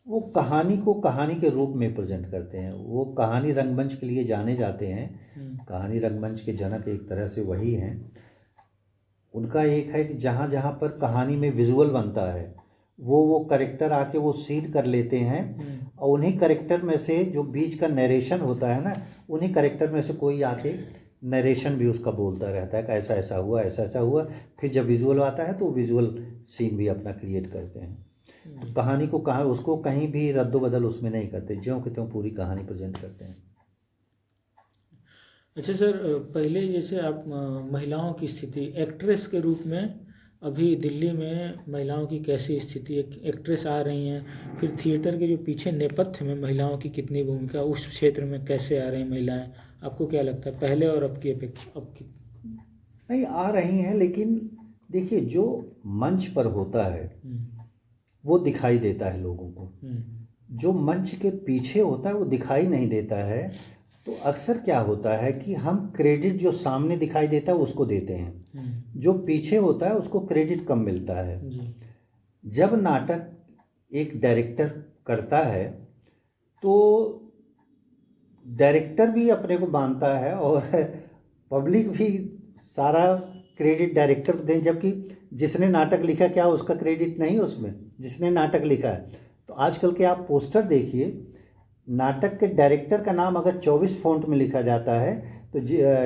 वो कहानी को कहानी के रूप में प्रेजेंट करते हैं। वो कहानी रंगमंच के लिए जाने जाते हैं। कहानी रंगमंच के जनक एक तरह से वही हैं। उनका एक है कि जहाँ जहाँ पर कहानी में विजुअल बनता है वो करेक्टर आके वो सीन कर लेते हैं, और उन्हीं करेक्टर में से जो बीच का नरेशन होता है ना, उन्हीं करेक्टर में से कोई आके नरेशन भी उसका बोलता रहता है कि ऐसा ऐसा हुआ, ऐसा ऐसा हुआ। फिर जब विजुअल आता है तो विजुअल सीन भी अपना क्रिएट करते हैं। तो कहानी को कहा उसको कहीं भी रद्दो बदल उसमें नहीं करते, ज्यों कि त्यों पूरी कहानी प्रेजेंट करते हैं। अच्छा सर, पहले जैसे आप महिलाओं की स्थिति एक्ट्रेस के रूप में, अभी दिल्ली में महिलाओं की कैसी स्थिति है? एक्ट्रेस आ रही हैं, फिर थिएटर के जो पीछे नेपथ्य में महिलाओं की कितनी भूमिका, उस क्षेत्र में कैसे आ रही महिलाएं? आपको क्या लगता है पहले और अब की अपेक्षा? अब की नहीं आ रही हैं, लेकिन देखिए जो मंच पर होता है वो दिखाई देता है लोगों को, जो मंच के पीछे होता है वो दिखाई नहीं देता है। तो अक्सर क्या होता है कि हम क्रेडिट जो सामने दिखाई देता है उसको देते हैं, जो पीछे होता है उसको क्रेडिट कम मिलता है। जब नाटक एक डायरेक्टर करता है तो डायरेक्टर भी अपने को मानता है और पब्लिक भी सारा क्रेडिट डायरेक्टर को दें, जबकि जिसने नाटक लिखा क्या उसका क्रेडिट नहीं उसमें, जिसने नाटक लिखा है। तो आजकल के आप पोस्टर देखिए, नाटक के डायरेक्टर का नाम अगर 24 फॉन्ट में लिखा जाता है तो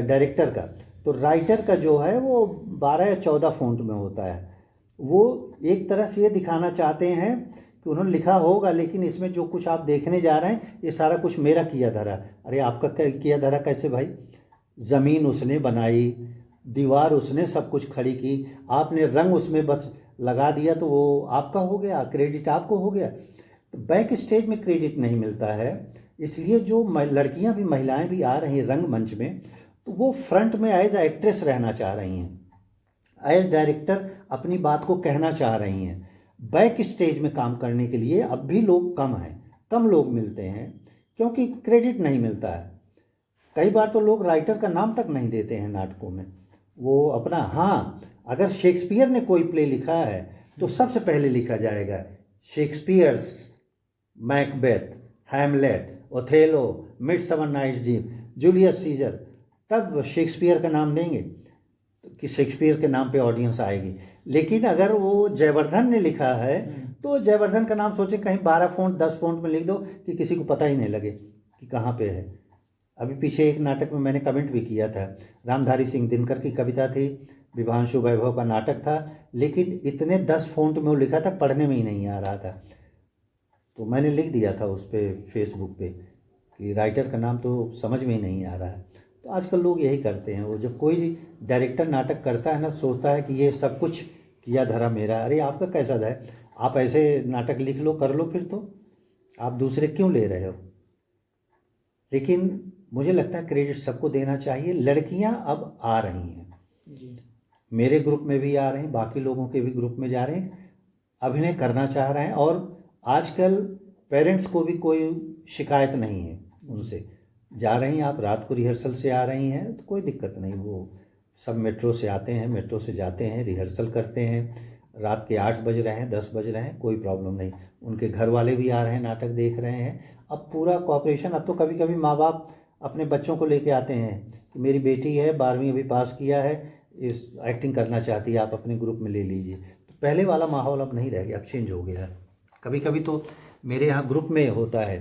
डायरेक्टर का, तो राइटर का जो है वो 12 या 14 फॉन्ट में होता है। वो एक तरह से ये दिखाना चाहते हैं कि उन्होंने लिखा होगा, लेकिन इसमें जो कुछ आप देखने जा रहे हैं ये सारा कुछ मेरा किया धरा। अरे आपका किया धरा कैसे भाई? ज़मीन उसने बनाई, दीवार उसने सब कुछ खड़ी की, आपने रंग उसमें बस लगा दिया तो वो आपका हो गया, क्रेडिट आपको हो गया। तो बैक स्टेज में क्रेडिट नहीं मिलता है। इसलिए जो लड़कियां भी महिलाएं भी आ रही हैं रंगमंच में, तो वो फ्रंट में एज एक्ट्रेस रहना चाह रही हैं, एज डायरेक्टर अपनी बात को कहना चाह रही हैं। बैक स्टेज में काम करने के लिए अब भी लोग कम हैं, कम लोग मिलते हैं, क्योंकि क्रेडिट नहीं मिलता है। कई बार तो लोग राइटर का नाम तक नहीं देते हैं नाटकों में, वो अपना, हाँ अगर शेक्सपियर ने कोई प्ले लिखा है तो सबसे पहले लिखा जाएगा Shakespeare's Macbeth, Hamlet, Othello, Midsummer Night's Dream, Julius Caesar, तब शेक्सपियर का नाम देंगे कि शेक्सपियर के नाम पे ऑडियंस आएगी। लेकिन अगर वो जयवर्धन ने लिखा है तो जयवर्धन का नाम सोचे कहीं 12 फॉन्ट 10 फॉन्ट में लिख दो कि किसी को पता ही नहीं लगे कि कहाँ पे है। अभी पीछे एक नाटक में मैंने कमेंट भी किया था, रामधारी सिंह दिनकर की कविता थी, विभांशु वैभव का नाटक था, लेकिन इतने 10 फॉन्ट में वो लिखा था पढ़ने में ही नहीं आ रहा था। तो मैंने लिख दिया था उस पर फेसबुक पे कि राइटर का नाम तो समझ में ही नहीं आ रहा है। तो आजकल लोग यही करते हैं, वो जब कोई डायरेक्टर नाटक करता है ना, सोचता है कि ये सब कुछ किया धरा मेरा। अरे आपका कैसा है? आप ऐसे नाटक लिख लो, कर लो, फिर तो आप दूसरे क्यों ले रहे हो? लेकिन मुझे लगता है क्रेडिट सबको देना चाहिए। लड़कियां अब आ रही हैं जी, मेरे ग्रुप में भी आ रहे हैं, बाकी लोगों के भी ग्रुप में जा रहे हैं, अभिनय करना चाह रहे हैं। और आजकल पेरेंट्स को भी कोई शिकायत नहीं है उनसे, जा रही हैं आप रात को रिहर्सल से आ रही हैं तो कोई दिक्कत नहीं। वो सब मेट्रो से आते हैं, मेट्रो से जाते हैं, रिहर्सल करते हैं, रात के 8 बज रहे हैं 10 बज रहे हैं, कोई प्रॉब्लम नहीं। उनके घर वाले भी आ रहे हैं, नाटक देख रहे हैं। अब पूरा कॉपरेशन, अब तो कभी कभी माँ बाप अपने बच्चों को लेके आते हैं कि मेरी बेटी है 12वीं अभी पास किया है, इस एक्टिंग करना चाहती है, आप अपने ग्रुप में ले लीजिए। तो पहले वाला माहौल अब नहीं रह गया, अब चेंज हो गया है। कभी कभी तो मेरे यहाँ ग्रुप में होता है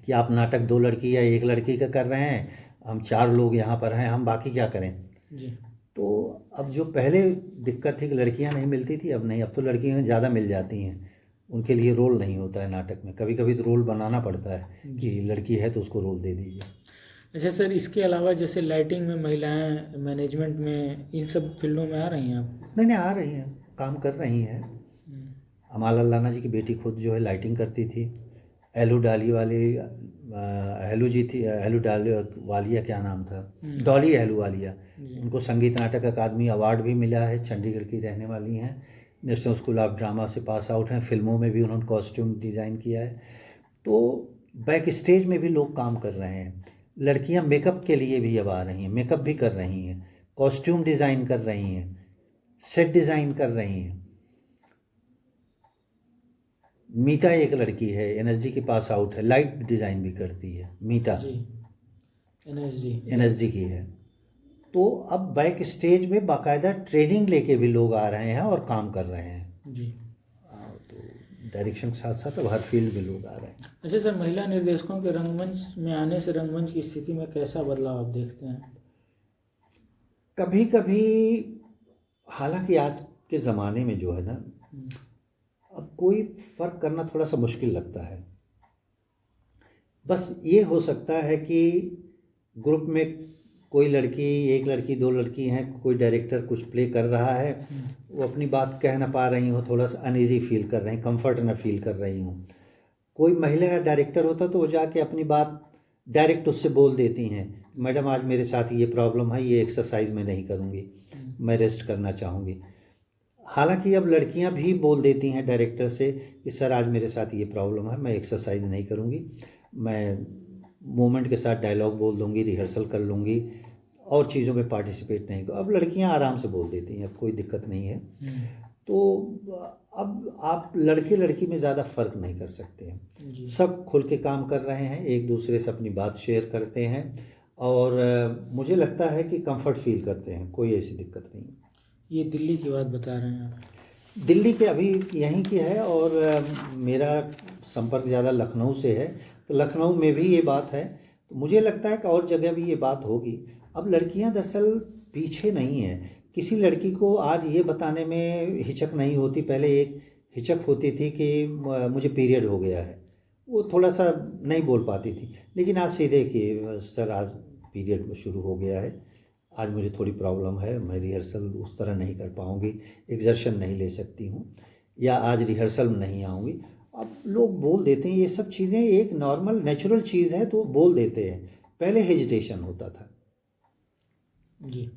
कि आप नाटक 2 लड़की या 1 लड़की का कर रहे हैं, हम 4 लोग यहाँ पर हैं, हम बाकी क्या करें? जी। तो अब जो पहले दिक्कत थी कि लड़कियाँ नहीं मिलती थी, अब नहीं, अब तो लड़कियाँ ज़्यादा मिल जाती हैं। उनके लिए रोल नहीं होता है नाटक में, कभी कभी तो रोल बनाना पड़ता है कि लड़की है तो उसको रोल दे दीजिए। अच्छा सर, इसके अलावा जैसे लाइटिंग में महिलाएं, मैनेजमेंट में, इन सब फील्डों में आ रही हैं आप? नहीं नहीं, आ रही हैं, काम कर रही हैं। अमाला लाना जी की बेटी खुद जो है लाइटिंग करती थी। एलू डाली वाली एलू जी थी, एलू डाली वालिया क्या नाम था, डॉली एलू वालिया, उनको संगीत नाटक अकादमी अवार्ड भी मिला है। चंडीगढ़ की रहने वाली हैं, नेशनल स्कूल ऑफ ड्रामा से पास आउट हैं, फिल्मों में भी उन्होंने कॉस्ट्यूम डिज़ाइन किया है। तो बैक स्टेज में भी लोग काम कर रहे हैं। लड़कियां मेकअप के लिए भी अब आ रही हैं, मेकअप भी कर रही हैं, कॉस्ट्यूम डिज़ाइन कर रही हैं, सेट डिज़ाइन कर रही हैं। मीता एक लड़की है, एनएसडी के पास आउट है, लाइट डिज़ाइन भी करती है मीता, जी एनएसडी की है। तो अब बैक स्टेज में बाकायदा ट्रेनिंग लेके भी लोग आ रहे हैं और काम कर रहे हैं जी। तो डायरेक्शन के साथ साथ अब हर फील्ड में लोग आ रहे हैं। अच्छा सर, महिला निर्देशकों के रंगमंच में आने से रंगमंच की स्थिति में कैसा बदलाव आप देखते हैं? कभी कभी, हालांकि आज के ज़माने में जो है ना, अब कोई फ़र्क करना थोड़ा सा मुश्किल लगता है। बस ये हो सकता है कि ग्रुप में कोई लड़की, एक लड़की, दो लड़की हैं, कोई डायरेक्टर कुछ प्ले कर रहा है, वो अपनी बात कह ना पा रही हो, थोड़ा सा अनईजी फील कर रही हैं, कंफर्ट ना फील कर रही हूँ। कोई महिला डायरेक्टर होता तो वो जाके अपनी बात डायरेक्ट उससे बोल देती हैं, मैडम आज मेरे साथ ये प्रॉब्लम है, ये एक्सरसाइज मैं नहीं करूँगी, मैं रेस्ट करना चाहूँगी। हालांकि अब लड़कियां भी बोल देती हैं डायरेक्टर से कि सर आज मेरे साथ ये प्रॉब्लम है, मैं एक्सरसाइज नहीं करूँगी, मैं मूवमेंट के साथ डायलॉग बोल दूँगी, रिहर्सल कर लूँगी और चीज़ों में पार्टिसिपेट नहीं करूँ। अब लड़कियां आराम से बोल देती हैं, अब कोई दिक्कत नहीं है। तो अब आप लड़के लड़की में ज़्यादा फ़र्क नहीं कर सकते हैं, सब खुल के काम कर रहे हैं, एक दूसरे से अपनी बात शेयर करते हैं और मुझे लगता है कि कंफर्ट फील करते हैं, कोई ऐसी दिक्कत नहीं। ये दिल्ली की बात बता रहे हैं आप? दिल्ली के अभी यहीं की है और मेरा संपर्क ज़्यादा लखनऊ से है, तो लखनऊ में भी ये बात है, तो मुझे लगता है कि और जगह भी ये बात होगी। अब लड़कियां दरअसल पीछे नहीं हैं, किसी लड़की को आज ये बताने में हिचक नहीं होती। पहले एक हिचक होती थी कि मुझे पीरियड हो गया है, वो थोड़ा सा नहीं बोल पाती थी, लेकिन आज सीधे कि सर आज पीरियड शुरू हो गया है, आज मुझे थोड़ी प्रॉब्लम है, मैं रिहर्सल उस तरह नहीं कर पाऊँगी, एग्जर्शन नहीं ले सकती हूँ, या आज रिहर्सल में नहीं आऊँगी। अब लोग बोल देते हैं, ये सब चीज़ें एक नॉर्मल नेचुरल चीज़ है, तो बोल देते हैं। पहले हेजिटेशन होता था। जी।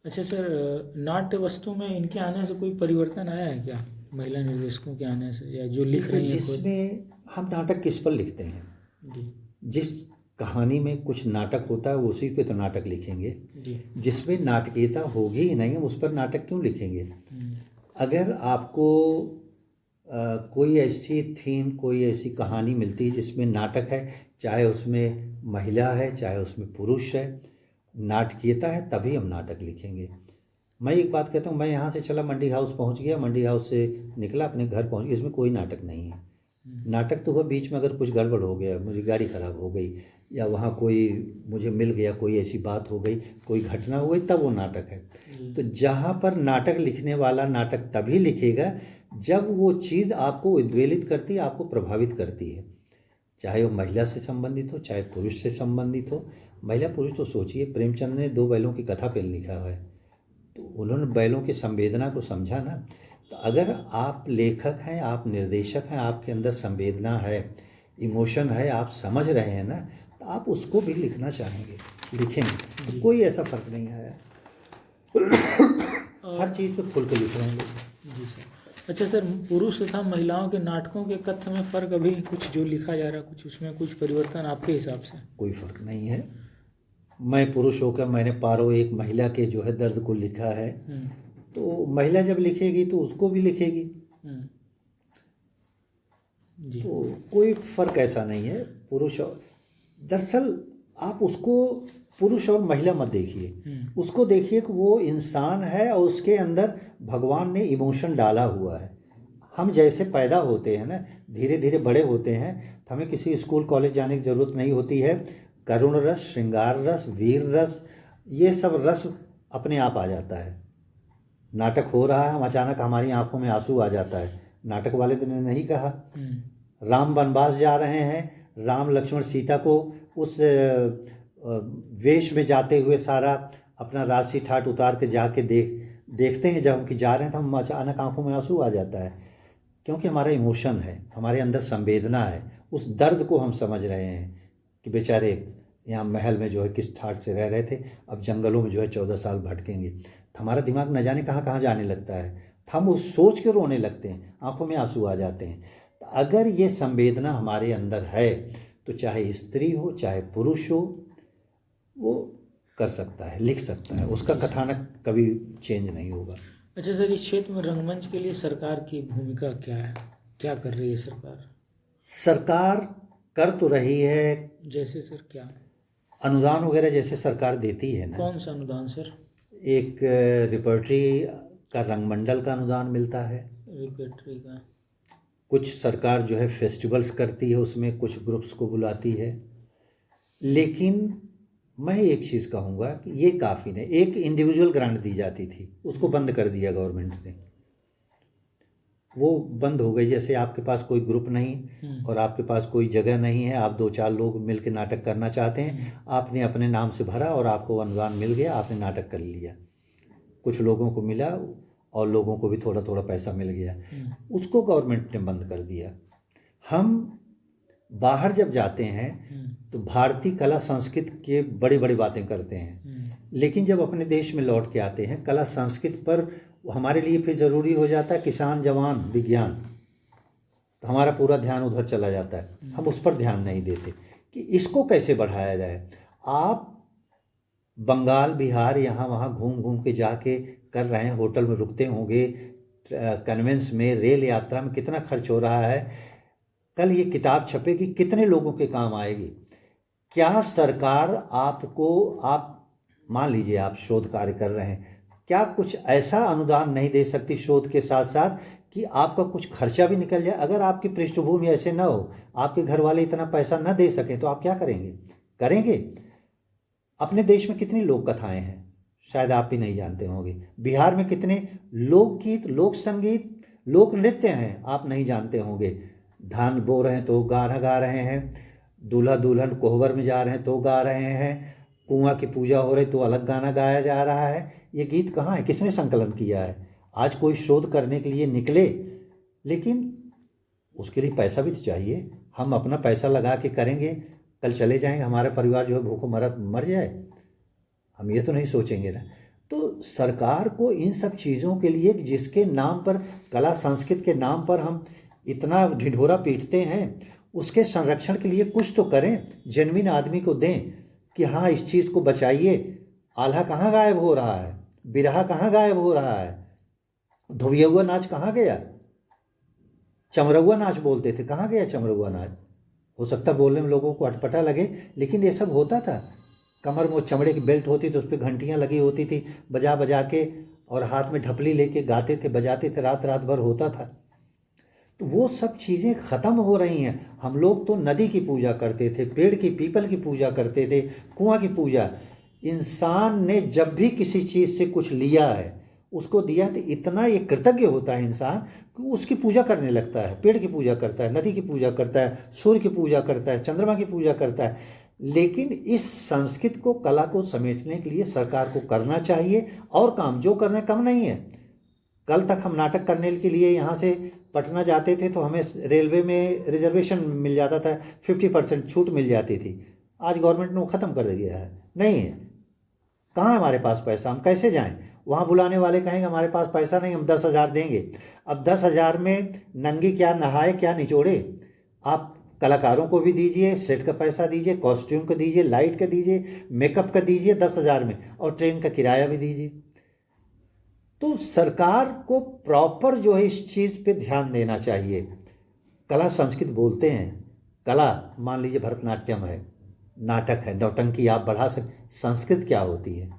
अच्छा सर, नाट्य वस्तु में इनके आने से कोई परिवर्तन आया है क्या, महिला निर्देशकों के आने से, या जो लिख रही हैं? जिसमें हम नाटक किस पर लिखते हैं जी जिस कहानी में कुछ नाटक होता है उसी पे तो नाटक लिखेंगे। जी। जिसमें नाटकीयता होगी ही नहीं, हम उस पर नाटक क्यों लिखेंगे? अगर आपको कोई ऐसी थीम, कोई ऐसी कहानी मिलती है जिसमें नाटक है, चाहे उसमें महिला है चाहे उसमें पुरुष है, नाटकीयता है, तभी हम नाटक लिखेंगे। मैं एक बात कहता हूँ, मैं यहाँ से चला मंडी हाउस पहुँच गया, मंडी हाउस से निकला अपने घर पहुँच गया, इसमें कोई नाटक नहीं है। नाटक तो हुआ बीच में अगर कुछ गड़बड़ हो गया, मुझे गाड़ी ख़राब हो गई, या वहाँ कोई मुझे मिल गया, कोई ऐसी बात हो गई, कोई घटना हो गई, तब वो नाटक है। तो जहाँ पर नाटक लिखने वाला नाटक तभी लिखेगा जब वो चीज़ आपको उद्वेलित करती है, आपको प्रभावित करती है, चाहे वो महिला से संबंधित हो चाहे पुरुष से संबंधित हो। महिला पुरुष तो सोचिए, प्रेमचंद ने 2 बैलों की कथा पे लिखा है, तो उन्होंने बैलों की संवेदना को समझा ना। तो अगर आप लेखक हैं, आप निर्देशक हैं, आपके अंदर संवेदना है, इमोशन है, आप समझ रहे हैं ना, तो आप उसको भी लिखना चाहेंगे, लिखेंगे, तो कोई ऐसा फर्क नहीं आया। हर चीज़ पे खुल के लिख रहे हैं। जी सर। अच्छा सर, पुरुष तथा महिलाओं के नाटकों के कथ्य में फ़र्क अभी कुछ जो लिखा जा रहा है, कुछ उसमें कुछ परिवर्तन आपके हिसाब से? कोई फ़र्क नहीं है। मैं पुरुष होकर मैंने पारो एक महिला के जो है दर्द को लिखा है, तो महिला जब लिखेगी तो उसको भी लिखेगी। जी। तो कोई फ़र्क ऐसा नहीं है पुरुष और, दरअसल आप उसको पुरुष और महिला मत देखिए, उसको देखिए कि वो इंसान है और उसके अंदर भगवान ने इमोशन डाला हुआ है। हम जैसे पैदा होते हैं ना, धीरे धीरे बड़े होते हैं, तो हमें किसी स्कूल कॉलेज जाने की ज़रूरत नहीं होती है। करुण रस, श्रृंगार रस, वीर रस, ये सब रस अपने आप आ जाता है। नाटक हो रहा है, हम अचानक हमारी आंखों में आंसू आ जाता है। नाटक वाले तो ने नहीं कहा। राम वनवास जा रहे हैं, राम लक्ष्मण सीता को उस वेश में जाते हुए सारा अपना राजसी ठाट उतार के जाके देखते हैं, जब हम जा रहे हैं तो हम अचानक आंखों में आंसू आ जाता है, क्योंकि हमारा इमोशन है, हमारे अंदर संवेदना है, उस दर्द को हम समझ रहे हैं कि बेचारे यहाँ महल में जो है किस ठाट से रह रहे थे, अब जंगलों में जो है 14 साल भटकेंगे। तो हमारा दिमाग न जाने कहाँ कहाँ जाने लगता है, हम उस सोच के रोने लगते हैं, आंखों में आंसू आ जाते हैं। तो अगर ये संवेदना हमारे अंदर है तो चाहे स्त्री हो चाहे पुरुष हो, वो कर सकता है, लिख सकता है, उसका कथानक कभी चेंज नहीं होगा। अच्छा सर, इस क्षेत्र में रंगमंच के लिए सरकार की भूमिका क्या है, क्या कर रही है सरकार? सरकार कर तो रही है, जैसे सर क्या? अनुदान वगैरह जैसे सरकार देती है ना। कौन सा अनुदान सर? एक रिपर्टरी का रंगमंडल का अनुदान मिलता है। रिपेट्री का? कुछ सरकार जो है फेस्टिवल्स करती है, उसमें कुछ ग्रुप्स को बुलाती है। लेकिन मैं एक चीज़ कहूँगा कि ये काफ़ी नहीं। एक इंडिविजुअल ग्रांट दी जाती थी, उसको बंद कर दिया गवर्नमेंट ने, वो बंद हो गई। जैसे आपके पास कोई ग्रुप नहीं और आपके पास कोई जगह नहीं है, आप 2-4 लोग मिलकर नाटक करना चाहते हैं, आपने अपने नाम से भरा और आपको अनुदान मिल गया, आपने नाटक कर लिया। कुछ लोगों को मिला और लोगों को भी थोड़ा थोड़ा पैसा मिल गया, उसको गवर्नमेंट ने बंद कर दिया। हम बाहर जब जाते हैं तो भारतीय कला संस्कृति के बड़ी बड़ी बातें करते हैं, लेकिन जब अपने देश में लौट के आते हैं कला संस्कृति पर हमारे लिए फिर ज़रूरी हो जाता है किसान जवान विज्ञान, तो हमारा पूरा ध्यान उधर चला जाता है। हम उस पर ध्यान नहीं देते कि इसको कैसे बढ़ाया जाए। आप बंगाल बिहार यहाँ वहाँ घूम घूम के जाके कर रहे हैं, होटल में रुकते होंगे, कन्वेंस में, रेल यात्रा में कितना खर्च हो रहा है। कल ये किताब छपेगी, कितने लोगों के काम आएगी। क्या सरकार आपको, आप मान लीजिए आप शोध कार्य कर रहे हैं, क्या कुछ ऐसा अनुदान नहीं दे सकती शोध के साथ साथ कि आपका कुछ खर्चा भी निकल जाए? अगर आपकी पृष्ठभूमि ऐसे न हो, आपके घर वाले इतना पैसा न दे सकें, तो आप क्या करेंगे? करेंगे? अपने देश में कितनी लोक कथाएं हैं, शायद आप भी नहीं जानते होंगे। बिहार में कितने लोकगीत, लोक संगीत, लोक नृत्य हैं, आप नहीं जानते होंगे। धान बो रहे हैं तो गाना गा रहे हैं, दूल्हा दुल्हन कोहबर में जा रहे हैं तो गा रहे हैं, कुआं की पूजा हो रही तो अलग गाना गाया जा रहा है। ये गीत कहाँ है, किसने संकलन किया है? आज कोई शोध करने के लिए निकले, लेकिन उसके लिए पैसा भी तो चाहिए। हम अपना पैसा लगा के करेंगे, कल चले जाएंगे, हमारा परिवार जो है भूखों मर जाए, हम ये तो नहीं सोचेंगे ना। तो सरकार को इन सब चीज़ों के लिए, जिसके नाम पर, कला संस्कृति के नाम पर हम इतना ढिढोरा पीटते हैं, उसके संरक्षण के लिए कुछ तो करें, जेन्युइन आदमी को दें कि हाँ इस चीज़ को बचाइए। आल्हा कहाँ गायब हो रहा है, बिरहा कहाँ गायब हो रहा है, धोबियौआ नाच कहाँ गया, चमरौआ नाच बोलते थे, कहाँ गया चमरौआ नाच? हो सकता बोलने में लोगों को अटपटा लगे, लेकिन ये सब होता था। कमर में चमड़े की बेल्ट होती थी, उस पर घंटियाँ लगी होती थी, बजा बजा के, और हाथ में ढपली लेके गाते थे, बजाते थे, रात रात भर होता था। तो वो सब चीज़ें ख़त्म हो रही हैं। हम लोग तो नदी की पूजा करते थे, पेड़ की, पीपल की पूजा करते थे, कुआं की पूजा। इंसान ने जब भी किसी चीज़ से कुछ लिया है, उसको दिया, तो इतना ये कृतज्ञ होता है इंसान कि उसकी पूजा करने लगता है। पेड़ की पूजा करता है, नदी की पूजा करता है, सूर्य की पूजा करता है, चंद्रमा की पूजा करता है। लेकिन इस संस्कृति को, कला को समेटने के लिए सरकार को करना चाहिए, और काम जो करने कम नहीं है। कल तक हम नाटक करने के लिए यहाँ से पटना जाते थे तो हमें रेलवे में रिजर्वेशन मिल जाता था, 50% छूट मिल जाती थी। आज गवर्नमेंट ने वो ख़त्म कर दिया है, नहीं है। कहाँ है हमारे पास पैसा, हम कैसे जाएं? वहाँ बुलाने वाले कहेंगे हमारे पास पैसा नहीं, हम 10,000 देंगे। अब 10,000 में नंगी क्या नहाए क्या निचोड़े? आप कलाकारों को भी दीजिए, सेट का पैसा दीजिए, कॉस्ट्यूम का दीजिए, लाइट का दीजिए, मेकअप का दीजिए 10,000 में, और ट्रेन का किराया भी दीजिए। तो सरकार को प्रॉपर जो है इस चीज़ पे ध्यान देना चाहिए। कला संस्कृति बोलते हैं, कला मान लीजिए भरतनाट्यम है, नाटक है, नौटंकी आप बढ़ा सकते। संस्कृत क्या होती है?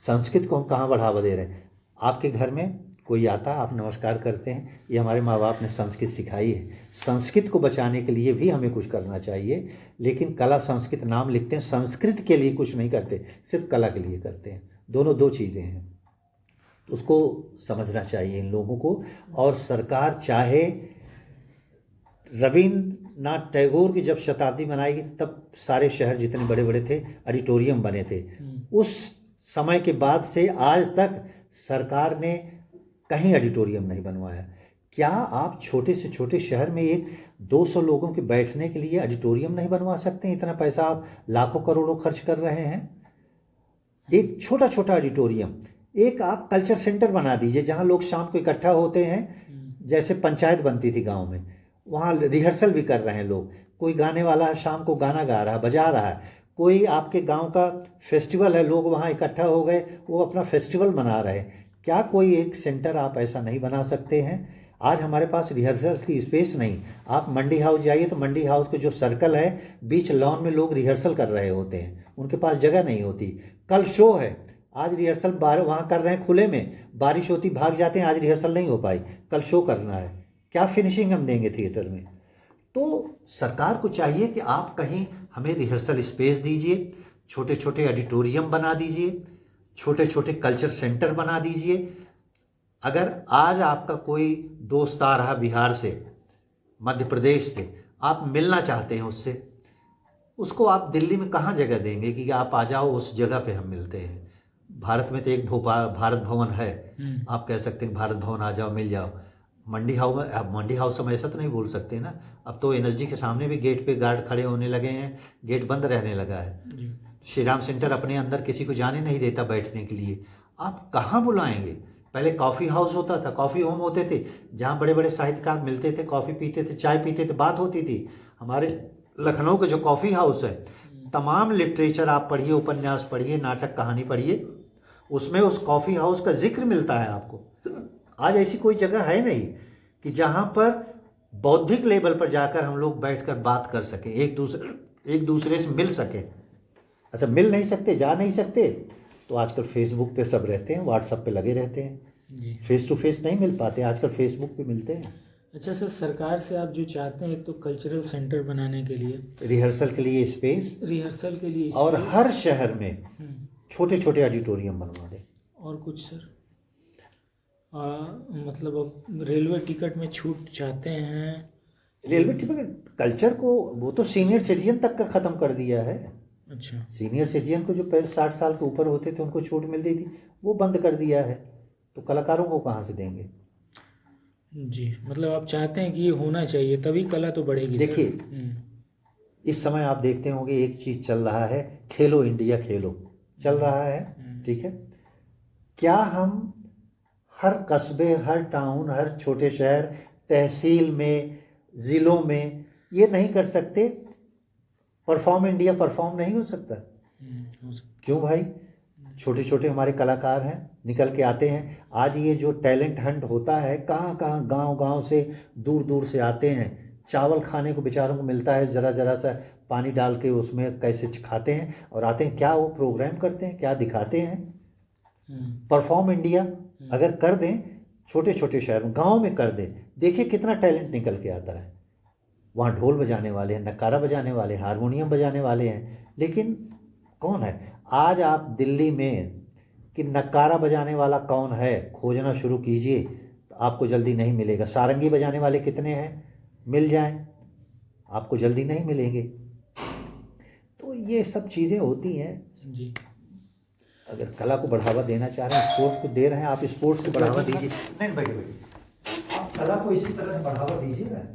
संस्कृत को हम कहाँ बढ़ावा दे रहे हैं? आपके घर में कोई आता, आप नमस्कार करते हैं, ये हमारे माँ बाप ने संस्कृत सिखाई है। संस्कृत को बचाने के लिए भी हमें कुछ करना चाहिए, लेकिन कला संस्कृत नाम लिखते हैं, संस्कृत के लिए कुछ नहीं करते, सिर्फ कला के लिए करते हैं। दोनों दो चीज़ें हैं, उसको समझना चाहिए इन लोगों को। और सरकार चाहे, रविन्द्रनाथ टैगोर की जब शताब्दी मनाएगी तब सारे शहर जितने बड़े बड़े थे ऑडिटोरियम बने थे। उस समय के बाद से आज तक सरकार ने कहीं ऑडिटोरियम नहीं बनवाया। क्या आप छोटे से छोटे शहर में एक 200 लोगों के बैठने के लिए ऑडिटोरियम नहीं बनवा सकते? इतना पैसा आप लाखों करोड़ों खर्च कर रहे हैं। एक छोटा छोटा ऑडिटोरियम, एक आप कल्चर सेंटर बना दीजिए जहां लोग शाम को इकट्ठा होते हैं, जैसे पंचायत बनती थी गांव में, वहां रिहर्सल भी कर रहे हैं लोग। कोई गाने वाला है, शाम को गाना गा रहा है, बजा रहा है। कोई आपके गांव का फेस्टिवल है, लोग वहाँ इकट्ठा हो गए, वो अपना फेस्टिवल मना रहे हैं। क्या कोई एक सेंटर आप ऐसा नहीं बना सकते हैं? आज हमारे पास रिहर्सल की स्पेस नहीं। आप मंडी हाउस जाइए तो मंडी हाउस के जो सर्कल है, बीच लॉन में लोग रिहर्सल कर रहे होते हैं, उनके पास जगह नहीं होती। कल शो है, आज रिहर्सल बाहर वहाँ कर रहे हैं खुले में, बारिश होती भाग जाते हैं, आज रिहर्सल नहीं हो पाई, कल शो करना है, क्या फिनिशिंग हम देंगे थिएटर में? तो सरकार को चाहिए कि आप कहीं हमें रिहर्सल स्पेस दीजिए, छोटे छोटे ऑडिटोरियम बना दीजिए, छोटे छोटे कल्चर सेंटर बना दीजिए। अगर आज आपका कोई दोस्त आ रहा बिहार से, मध्य प्रदेश से, आप मिलना चाहते हैं उससे, उसको आप दिल्ली में कहाँ जगह देंगे कि आप आ जाओ उस जगह पे हम मिलते हैं? भारत में तो एक भोपाल भारत भवन है, आप कह सकते हैं भारत भवन आ जाओ, मिल जाओ। मंडी हाउस में, अब मंडी हाउस हम ऐसा तो नहीं बोल सकते ना, अब तो एनर्जी के सामने भी गेट पे गार्ड खड़े होने लगे हैं, गेट बंद रहने लगा है। श्री राम सेंटर अपने अंदर किसी को जाने नहीं देता बैठने के लिए, आप कहाँ बुलाएंगे? पहले कॉफ़ी हाउस होता था, कॉफ़ी होम होते थे, जहाँ बड़े बड़े साहित्यकार मिलते थे, कॉफ़ी पीते थे, चाय पीते थे, बात होती थी। हमारे लखनऊ के जो कॉफ़ी हाउस है, तमाम लिटरेचर आप पढ़िए, उपन्यास पढ़िए, नाटक कहानी पढ़िए, उसमें उस कॉफ़ी हाउस का जिक्र मिलता है आपको। आज ऐसी कोई जगह है नहीं कि जहाँ पर बौद्धिक लेवल पर जाकर हम लोग बैठकर बात कर सकें, एक दूसरे से मिल सकें। अच्छा, मिल नहीं सकते, जा नहीं सकते, तो आजकल फेसबुक पे सब रहते हैं, व्हाट्सएप पे लगे रहते हैं, फेस टू फेस नहीं मिल पाते, आजकल फेसबुक पे मिलते हैं। अच्छा सर, सरकार से आप जो चाहते हैं, एक तो कल्चरल सेंटर बनाने के लिए, रिहर्सल के लिए स्पेस, रिहर्सल के लिए और स्पेस, हर शहर में छोटे छोटे ऑडिटोरियम बनवा दें। और कुछ सर? मतलब अब रेलवे टिकट में छूट चाहते हैं। रेलवे टिकट कल्चर को, वो तो सीनियर सिटीजन तक का ख़त्म कर दिया है। अच्छा, सीनियर सिटीजन को जो पहले 60 साल के ऊपर होते थे उनको छूट मिलती थी, वो बंद कर दिया है, तो कलाकारों को कहाँ से देंगे? जी, मतलब आप चाहते हैं कि ये होना चाहिए, तभी कला तो बढ़ेगी। देखिए, इस समय आप देखते होंगे एक चीज़ चल रहा है, खेलो इंडिया खेलो चल रहा है, ठीक है। क्या हम हर कस्बे, हर टाउन, हर छोटे शहर, तहसील में, ज़िलों में ये नहीं कर सकते? परफॉर्म इंडिया परफॉर्म नहीं हो सकता? क्यों भाई? छोटे छोटे हमारे कलाकार हैं, निकल के आते हैं। आज ये जो टैलेंट हंट होता है, कहाँ कहाँ गांव गांव से, दूर दूर से आते हैं। चावल खाने को बेचारों को मिलता है, ज़रा ज़रा सा पानी डाल के उसमें कैसे खाते हैं, और आते हैं, क्या वो प्रोग्राम करते हैं, क्या दिखाते हैं? परफॉर्म इंडिया अगर कर दें, छोटे छोटे शहरों गाँव में कर दें, देखिए कितना टैलेंट निकल के आता है। वहाँ ढोल बजाने वाले हैं, नगारा बजाने वाले, हारमोनियम बजाने वाले हैं, लेकिन कौन है? आज आप दिल्ली में कि नगारा बजाने वाला कौन है खोजना शुरू कीजिए तो आपको जल्दी नहीं मिलेगा। सारंगी बजाने वाले कितने हैं? मिल जाएं, आपको जल्दी नहीं मिलेंगे। तो ये सब चीज़ें होती हैं जी। अगर कला को बढ़ावा देना चाह रहे हैं, स्पोर्ट्स को दे रहे हैं, आप स्पोर्ट्स को बढ़ावा दीजिए। नहीं बैठे, आप कला को इसी तरह से बढ़ावा दीजिए ना।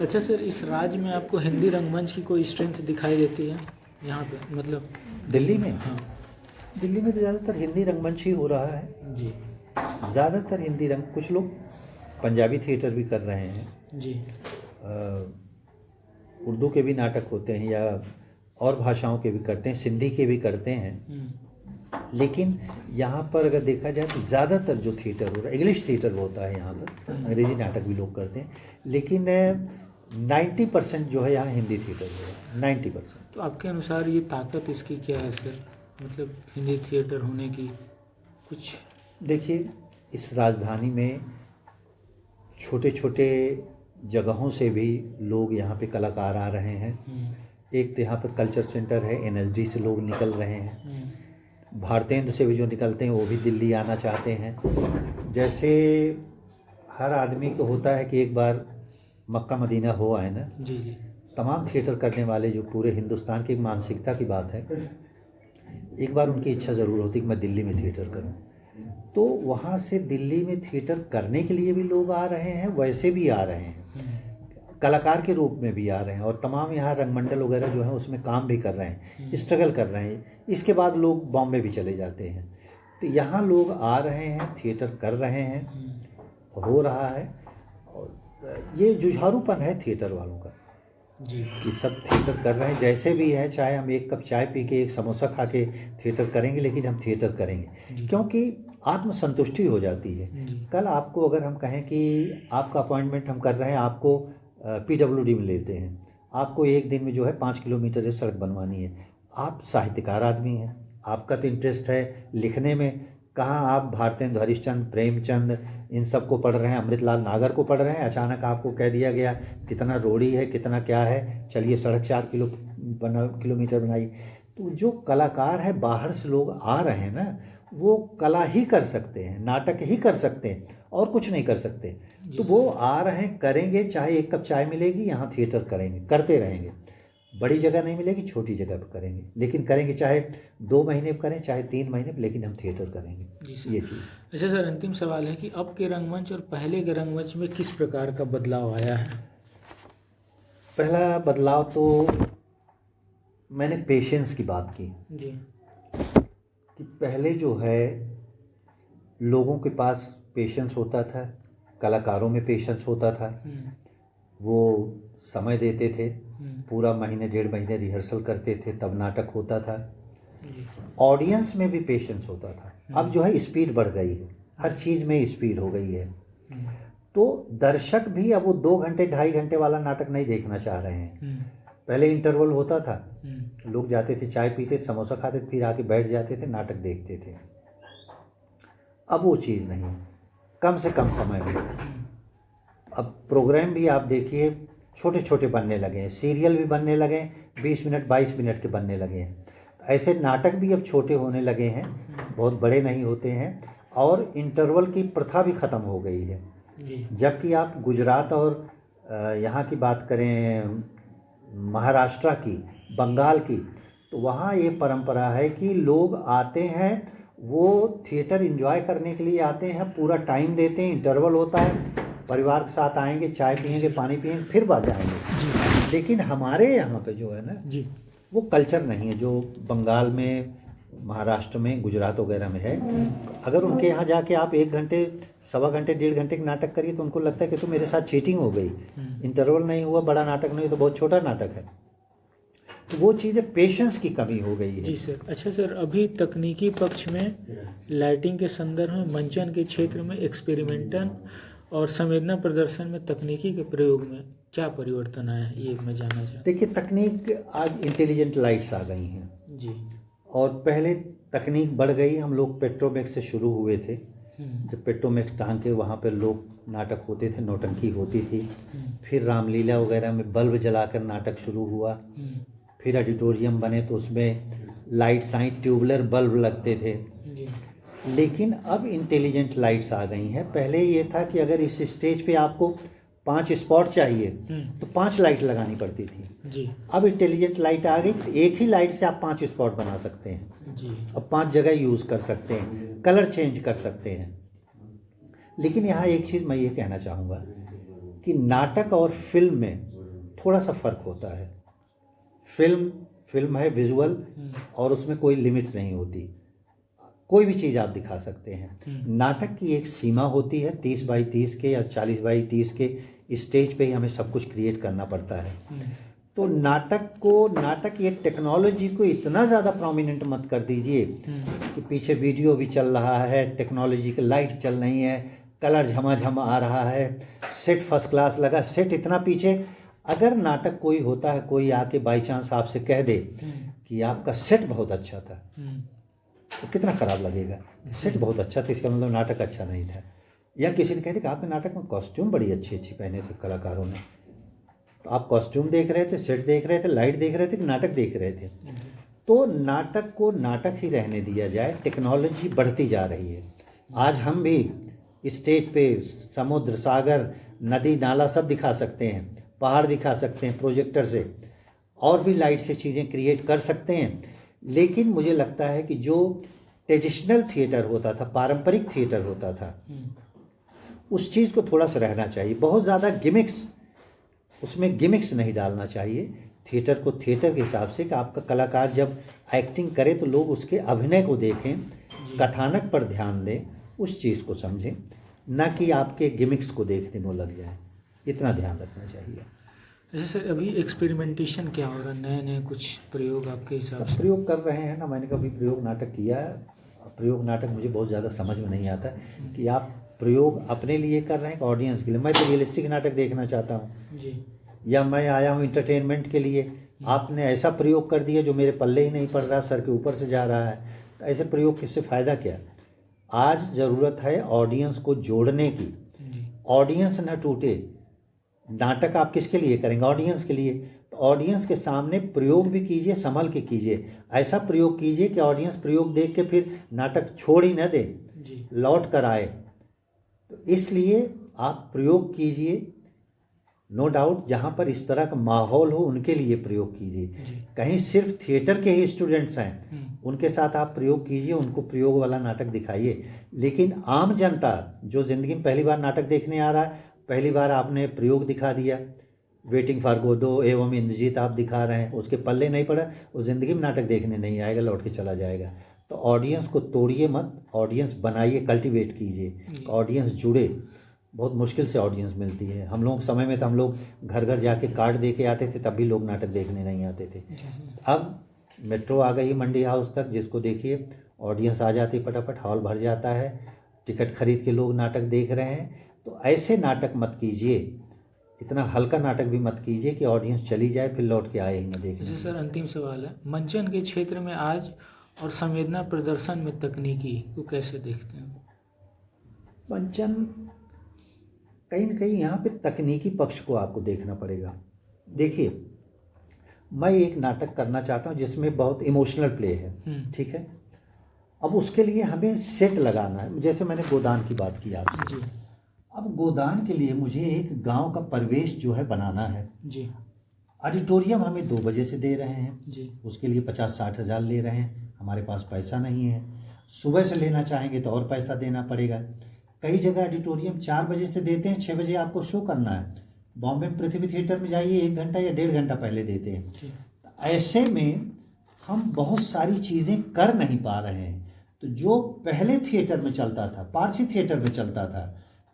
अच्छा सर, इस राज्य में आपको हिंदी रंगमंच की कोई स्ट्रेंथ दिखाई देती है यहाँ पे, मतलब दिल्ली में? हाँ, दिल्ली में तो ज़्यादातर हिंदी रंगमंच ही हो रहा है जी। ज़्यादातर हिंदी रंग, कुछ लोग पंजाबी थिएटर भी कर रहे हैं जी। उर्दू के भी नाटक होते हैं, या और भाषाओं के भी करते हैं, सिंधी के भी करते हैं। लेकिन यहाँ पर अगर देखा जाए तो ज़्यादातर जो थिएटर हो रहा है, इंग्लिश थिएटर होता है यहाँ पर, अंग्रेजी नाटक भी लोग करते हैं, लेकिन 90% जो है यहाँ हिंदी थिएटर हो रहा है, 90%। तो आपके अनुसार ये ताकत इसकी क्या है सर, मतलब हिंदी थिएटर होने की कुछ? देखिए, इस राजधानी में छोटे छोटे जगहों से भी लोग यहाँ पे कलाकार आ रहे हैं। एक तो यहाँ पर कल्चर सेंटर है, एनएसडी से लोग निकल रहे हैं, भारतेंदु से भी जो निकलते हैं वो भी दिल्ली आना चाहते हैं। जैसे हर आदमी को होता है कि एक बार मक्का मदीना हो आए ना। जी जी। तमाम थिएटर करने वाले जो पूरे हिंदुस्तान की मानसिकता की बात है, एक बार उनकी इच्छा ज़रूर होती है कि मैं दिल्ली में थिएटर करूं। तो वहाँ से दिल्ली में थिएटर करने के लिए भी लोग आ रहे हैं, वैसे भी आ रहे हैं, कलाकार के रूप में भी आ रहे हैं, और तमाम यहाँ रंगमंडल वगैरह जो है उसमें काम भी कर रहे हैं, स्ट्रगल कर रहे हैं। इसके बाद लोग बॉम्बे भी चले जाते हैं। तो यहाँ लोग आ रहे हैं, थिएटर कर रहे हैं, हो रहा है। और ये जुझारूपन है थिएटर वालों का जी कि सब थिएटर कर रहे हैं, जैसे भी है, चाहे हम एक कप चाय पी के एक समोसा खा के थिएटर करेंगे, लेकिन हम थिएटर करेंगे क्योंकि आत्मसंतुष्टि हो जाती है। कल आपको अगर हम कहें कि आपका अपॉइंटमेंट हम कर रहे हैं, आपको PWD में लेते हैं, आपको एक दिन में जो है 5 किलोमीटर जो सड़क बनवानी है, आप साहित्यकार आदमी हैं, आपका तो इंटरेस्ट है लिखने में, कहाँ आप भारतेंदु हरिश्चंद्र, प्रेमचंद इन सब को पढ़ रहे हैं, अमृतलाल नागर को पढ़ रहे हैं, अचानक आपको कह दिया गया कितना रोड़ी है, कितना क्या है, चलिए सड़क 4 किलोमीटर बनाई। तो जो कलाकार है, बाहर से लोग आ रहे हैं ना, वो कला ही कर सकते हैं, नाटक ही कर सकते हैं और कुछ नहीं कर सकते। तो वो आ रहे हैं, करेंगे, चाहे एक कप चाय मिलेगी, यहाँ थिएटर करेंगे, करते रहेंगे। बड़ी जगह नहीं मिलेगी, छोटी जगह पर करेंगे, लेकिन करेंगे, चाहे 2 महीने पर करें, चाहे 3 महीने पर, लेकिन हम थिएटर करेंगे। ये चीज़। अच्छा सर, अंतिम सवाल है कि अब के रंगमंच और पहले के रंगमंच में किस प्रकार का बदलाव आया है? पहला बदलाव तो मैंने पेशेंस की बात की जी कि पहले जो है लोगों के पास पेशेंस होता था, कलाकारों में पेशेंस होता था, वो समय देते थे, पूरा महीने 1.5 महीने रिहर्सल करते थे, तब नाटक होता था। ऑडियंस में भी पेशेंस होता था। अब जो है स्पीड बढ़ गई है, हर चीज़ में स्पीड हो गई है, तो दर्शक भी अब वो 2 घंटे 2.5 घंटे वाला नाटक नहीं देखना चाह रहे हैं। पहले इंटरवल होता था, लोग जाते थे, चाय पीते, समोसा खाते थे, फिर आके बैठ जाते थे, नाटक देखते थे। अब वो चीज़ नहीं, कम से कम समय में। अब प्रोग्राम भी आप देखिए छोटे छोटे बनने लगे हैं, सीरियल भी बनने लगे हैं, 20 मिनट 22 मिनट के बनने लगे हैं। ऐसे नाटक भी अब छोटे होने लगे हैं, बहुत बड़े नहीं होते हैं, और इंटरवल की प्रथा भी ख़त्म हो गई है। जबकि आप गुजरात और यहाँ की बात करें, महाराष्ट्र की, बंगाल की, तो वहाँ ये परंपरा है कि लोग आते हैं, वो थिएटर एंजॉय करने के लिए आते हैं, पूरा टाइम देते हैं, इंटरवल होता है, परिवार के साथ आएंगे, चाय पियेंगे, पानी पियेंगे, फिर बाद जाएंगे। लेकिन हमारे यहाँ पे जो है ना जी, वो कल्चर नहीं है जो बंगाल में, महाराष्ट्र में, गुजरात वगैरह में है। अगर उनके यहाँ जाके आप 1 घंटे, 1.25 घंटे, 1.5 घंटे का नाटक करिए तो उनको लगता है कि तो मेरे साथ चीटिंग हो गई, इंटरवल नहीं हुआ, बड़ा नाटक नहीं, तो बहुत छोटा नाटक है। तो वो चीज़ें पेशेंस की कमी हो गई है। जी सर। अच्छा सर, अभी तकनीकी पक्ष में, लाइटिंग के संदर्भ में, मंचन के क्षेत्र में, एक्सपेरिमेंटल और संवेदना प्रदर्शन में तकनीकी के प्रयोग में क्या परिवर्तन आया है, ये मैं जानना चाहता हूँ। देखिए, तकनीक, आज इंटेलिजेंट लाइट्स आ गई हैं जी, और पहले तकनीक बढ़ गई। हम लोग पेट्रोमैक्स से शुरू हुए थे, जब पेट्रोमैक्स टांग के वहाँ पर लोग नाटक होते थे, नौटंकी होती थी। फिर रामलीला वगैरह में बल्ब जलाकर नाटक शुरू हुआ। फिर ऑडिटोरियम बने तो उसमें लाइट्स आई, ट्यूबलर बल्ब लगते थे। जी, लेकिन अब इंटेलिजेंट लाइट्स आ गई हैं। पहले ये था कि अगर इस स्टेज पे आपको 5 स्पॉट चाहिए तो 5 लाइट लगानी पड़ती थी। जी, अब इंटेलिजेंट लाइट आ गई, तो एक ही लाइट से आप 5 स्पॉट बना सकते हैं। जी, अब 5 जगह यूज़ कर सकते हैं, कलर चेंज कर सकते हैं। लेकिन यहाँ एक चीज़ मैं ये कहना चाहूँगा कि नाटक और फिल्म में थोड़ा सा फ़र्क होता है। फिल्म है विजुअल, और उसमें कोई लिमिट नहीं होती, कोई भी चीज़ आप दिखा सकते हैं। नाटक की एक सीमा होती है, 30 बाई 30 के या 40 बाई 30 के स्टेज पे ही हमें सब कुछ क्रिएट करना पड़ता है। तो नाटक की एक टेक्नोलॉजी को इतना ज़्यादा प्रोमिनेंट मत कर दीजिए कि पीछे वीडियो भी चल रहा है, टेक्नोलॉजी की लाइट चल रही है, कलर झमाझम आ रहा है, सेट फर्स्ट क्लास लगा, सेट इतना पीछे। अगर नाटक कोई होता है, कोई आके बाई चांस आपसे कह दे कि आपका सेट बहुत अच्छा था, तो कितना ख़राब लगेगा। सेट बहुत अच्छा था, इसका मतलब नाटक अच्छा नहीं था। या किसी ने कह दिया कि आपके नाटक में कॉस्ट्यूम बड़ी अच्छी अच्छी पहने थे कलाकारों ने, तो आप कॉस्ट्यूम देख रहे थे, सेट देख रहे थे, लाइट देख रहे थे कि नाटक देख रहे थे? तो नाटक को नाटक ही रहने दिया जाए। टेक्नोलॉजी बढ़ती जा रही है। आज हम भी स्टेज पे समुद्र, सागर, नदी, नाला सब दिखा सकते हैं, पहाड़ दिखा सकते हैं प्रोजेक्टर से, और भी लाइट से चीज़ें क्रिएट कर सकते हैं। लेकिन मुझे लगता है कि जो ट्रेडिशनल थिएटर होता था, पारंपरिक थिएटर होता था, उस चीज़ को थोड़ा सा रहना चाहिए। बहुत ज़्यादा उसमें गिमिक्स नहीं डालना चाहिए। थिएटर को थिएटर के हिसाब से, कि आपका कलाकार जब एक्टिंग करे तो लोग उसके अभिनय को देखें, कथानक पर ध्यान दें, उस चीज़ को समझें, ना कि आपके गिमिक्स को देखने में लग जाए। इतना ध्यान रखना चाहिए। जैसे सर अभी एक्सपेरिमेंटेशन क्या हो रहा है, नए नए कुछ प्रयोग आपके हिसाब सब से? प्रयोग कर रहे हैं ना, मैंने कभी प्रयोग नाटक किया है। प्रयोग नाटक मुझे बहुत ज़्यादा समझ में नहीं आता कि आप प्रयोग अपने लिए कर रहे हैं कि ऑडियंस के लिए। मैं तो रियलिस्टिक नाटक देखना चाहता हूँ, जी या मैं आया हूँ इंटरटेनमेंट के लिए। आपने ऐसा प्रयोग कर दिया जो मेरे पल्ले ही नहीं पड़ रहा, सर के ऊपर से जा रहा है, तो ऐसे प्रयोग किससे फ़ायदा क्या? आज ज़रूरत है ऑडियंस को जोड़ने की। जी ऑडियंस न टूटे। नाटक आप किसके लिए करेंगे? ऑडियंस के लिए। तो ऑडियंस के सामने प्रयोग भी कीजिए, संभल के कीजिए। ऐसा प्रयोग कीजिए कि ऑडियंस प्रयोग देख के फिर नाटक छोड़ ही न दे, जी लौट कर आए। तो इसलिए आप प्रयोग कीजिए, नो डाउट। जहाँ पर इस तरह का माहौल हो उनके लिए प्रयोग कीजिए। जी कहीं सिर्फ थिएटर के ही स्टूडेंट्स हैं, उनके साथ आप प्रयोग कीजिए, उनको प्रयोग वाला नाटक दिखाइए। लेकिन आम जनता जो ज़िंदगी में पहली बार नाटक देखने आ रहा है, पहली बार आपने प्रयोग दिखा दिया, वेटिंग फॉर गोदो एवं इंद्रजीत आप दिखा रहे हैं, उसके पल्ले नहीं पड़ा, वो ज़िंदगी में नाटक देखने नहीं आएगा, लौट के चला जाएगा। तो ऑडियंस को तोड़िए मत, ऑडियंस बनाइए, कल्टीवेट कीजिए, ऑडियंस जुड़े। बहुत मुश्किल से ऑडियंस मिलती है। हम लोग समय में तो हम लोग घर घर जाके कार्ड दे के आते थे, तब भी लोग नाटक देखने नहीं आते थे। अब मेट्रो आ गई मंडी हाउस तक, जिसको देखिए ऑडियंस आ जाती, फटाफट हॉल भर जाता है, टिकट खरीद के लोग नाटक देख रहे हैं। तो ऐसे नाटक मत कीजिए, इतना हल्का नाटक भी मत कीजिए कि ऑडियंस चली जाए फिर लौट के आए ही ना देखने। जैसे सर अंतिम सवाल है, मंचन के क्षेत्र में आज और संवेदना प्रदर्शन में तकनीकी को कैसे देखते हैं? मंचन कहीं न कहीं यहाँ पे तकनीकी पक्ष को आपको देखना पड़ेगा। देखिए, मैं एक नाटक करना चाहता हूँ जिसमें बहुत इमोशनल प्ले है, ठीक है। अब उसके लिए हमें सेट लगाना है। जैसे मैंने गोदान की बात की आपसे, जी अब गोदान के लिए मुझे एक गांव का परिवेश जो है बनाना है। जी ऑडिटोरियम हमें 2 बजे से दे रहे हैं, जी उसके लिए 50-60 हज़ार ले रहे हैं, हमारे पास पैसा नहीं है। सुबह से लेना चाहेंगे तो और पैसा देना पड़ेगा। कई जगह ऑडिटोरियम 4 बजे से देते हैं, 6 बजे आपको शो करना है। बॉम्बे में पृथ्वी थिएटर में जाइए, 1 घंटा या 1.5 घंटा पहले देते हैं। ऐसे में हम बहुत सारी चीज़ें कर नहीं पा रहे हैं। तो जो पहले थिएटर में चलता था, पारसी थिएटर में चलता था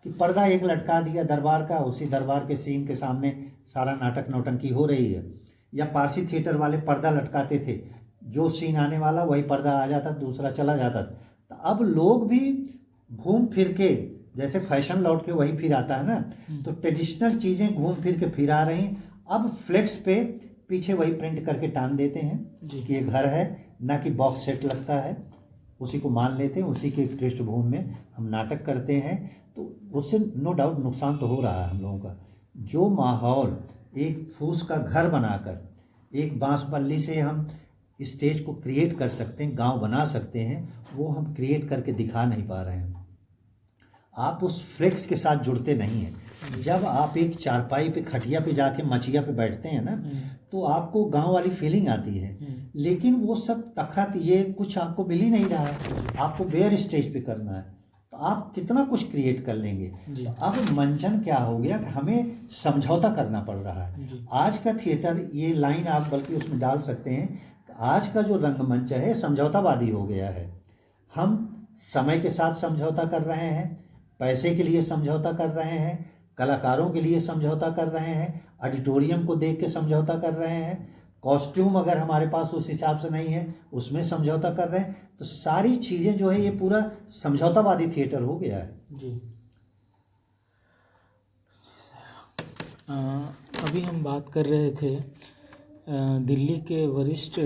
कि पर्दा एक लटका दिया दरबार का, उसी दरबार के सीन के सामने सारा नाटक नौटंकी हो रही है, या पारसी थिएटर वाले पर्दा लटकाते थे, जो सीन आने वाला वही पर्दा आ जाता, दूसरा चला जाता था। तो अब लोग भी घूम फिर के, जैसे फैशन लौट के वही फिर आता है ना, तो ट्रेडिशनल चीज़ें घूम फिर के फिर आ रही। अब फ्लेक्स पे पीछे वही प्रिंट करके टांग देते हैं कि ये घर है, ना कि बॉक्स सेट लगता है, उसी को मान लेते हैं, उसी के पृष्ठभूमि में हम नाटक करते हैं। तो उससे नो डाउट नुकसान तो हो रहा है हम लोगों का। जो माहौल एक फूस का घर बनाकर, एक बांस बल्ली से हम स्टेज को क्रिएट कर सकते हैं, गांव बना सकते हैं, वो हम क्रिएट करके दिखा नहीं पा रहे हैं। आप उस फ्लेक्स के साथ जुड़ते नहीं हैं। जब आप एक चारपाई पे, खटिया पे जाके मचिया पे बैठते हैं ना, तो आपको गांव वाली फीलिंग आती है। लेकिन वो सब तखत ये कुछ आपको मिल ही नहीं रहा है, आपको बेयर स्टेज पे करना है, तो आप कितना कुछ क्रिएट कर लेंगे। तो अब मंचन क्या हो गया कि हमें समझौता करना पड़ रहा है। आज का थिएटर, ये लाइन आप बल्कि उसमें डाल सकते हैं, आज का जो रंगमंच है समझौतावादी हो गया है। हम समय के साथ समझौता कर रहे हैं, पैसे के लिए समझौता कर रहे हैं, कलाकारों के लिए समझौता कर रहे हैं, ऑडिटोरियम को देख के समझौता कर रहे हैं, कॉस्ट्यूम अगर हमारे पास उस हिसाब से नहीं है उसमें समझौता कर रहे हैं। तो सारी चीज़ें जो है ये पूरा समझौतावादी थिएटर हो गया है। जी अभी हम बात कर रहे थे दिल्ली के वरिष्ठ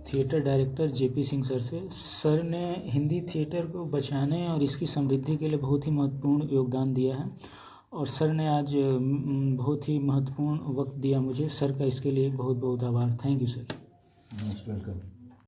theatre director JP Singh sir से। सर ने हिंदी थिएटर को बचाने और इसकी समृद्धि के लिए बहुत ही महत्वपूर्ण योगदान दिया है, और सर ने आज बहुत ही महत्वपूर्ण वक्त दिया मुझे। सर का इसके लिए बहुत बहुत आभार। Thank you sir. Most welcome.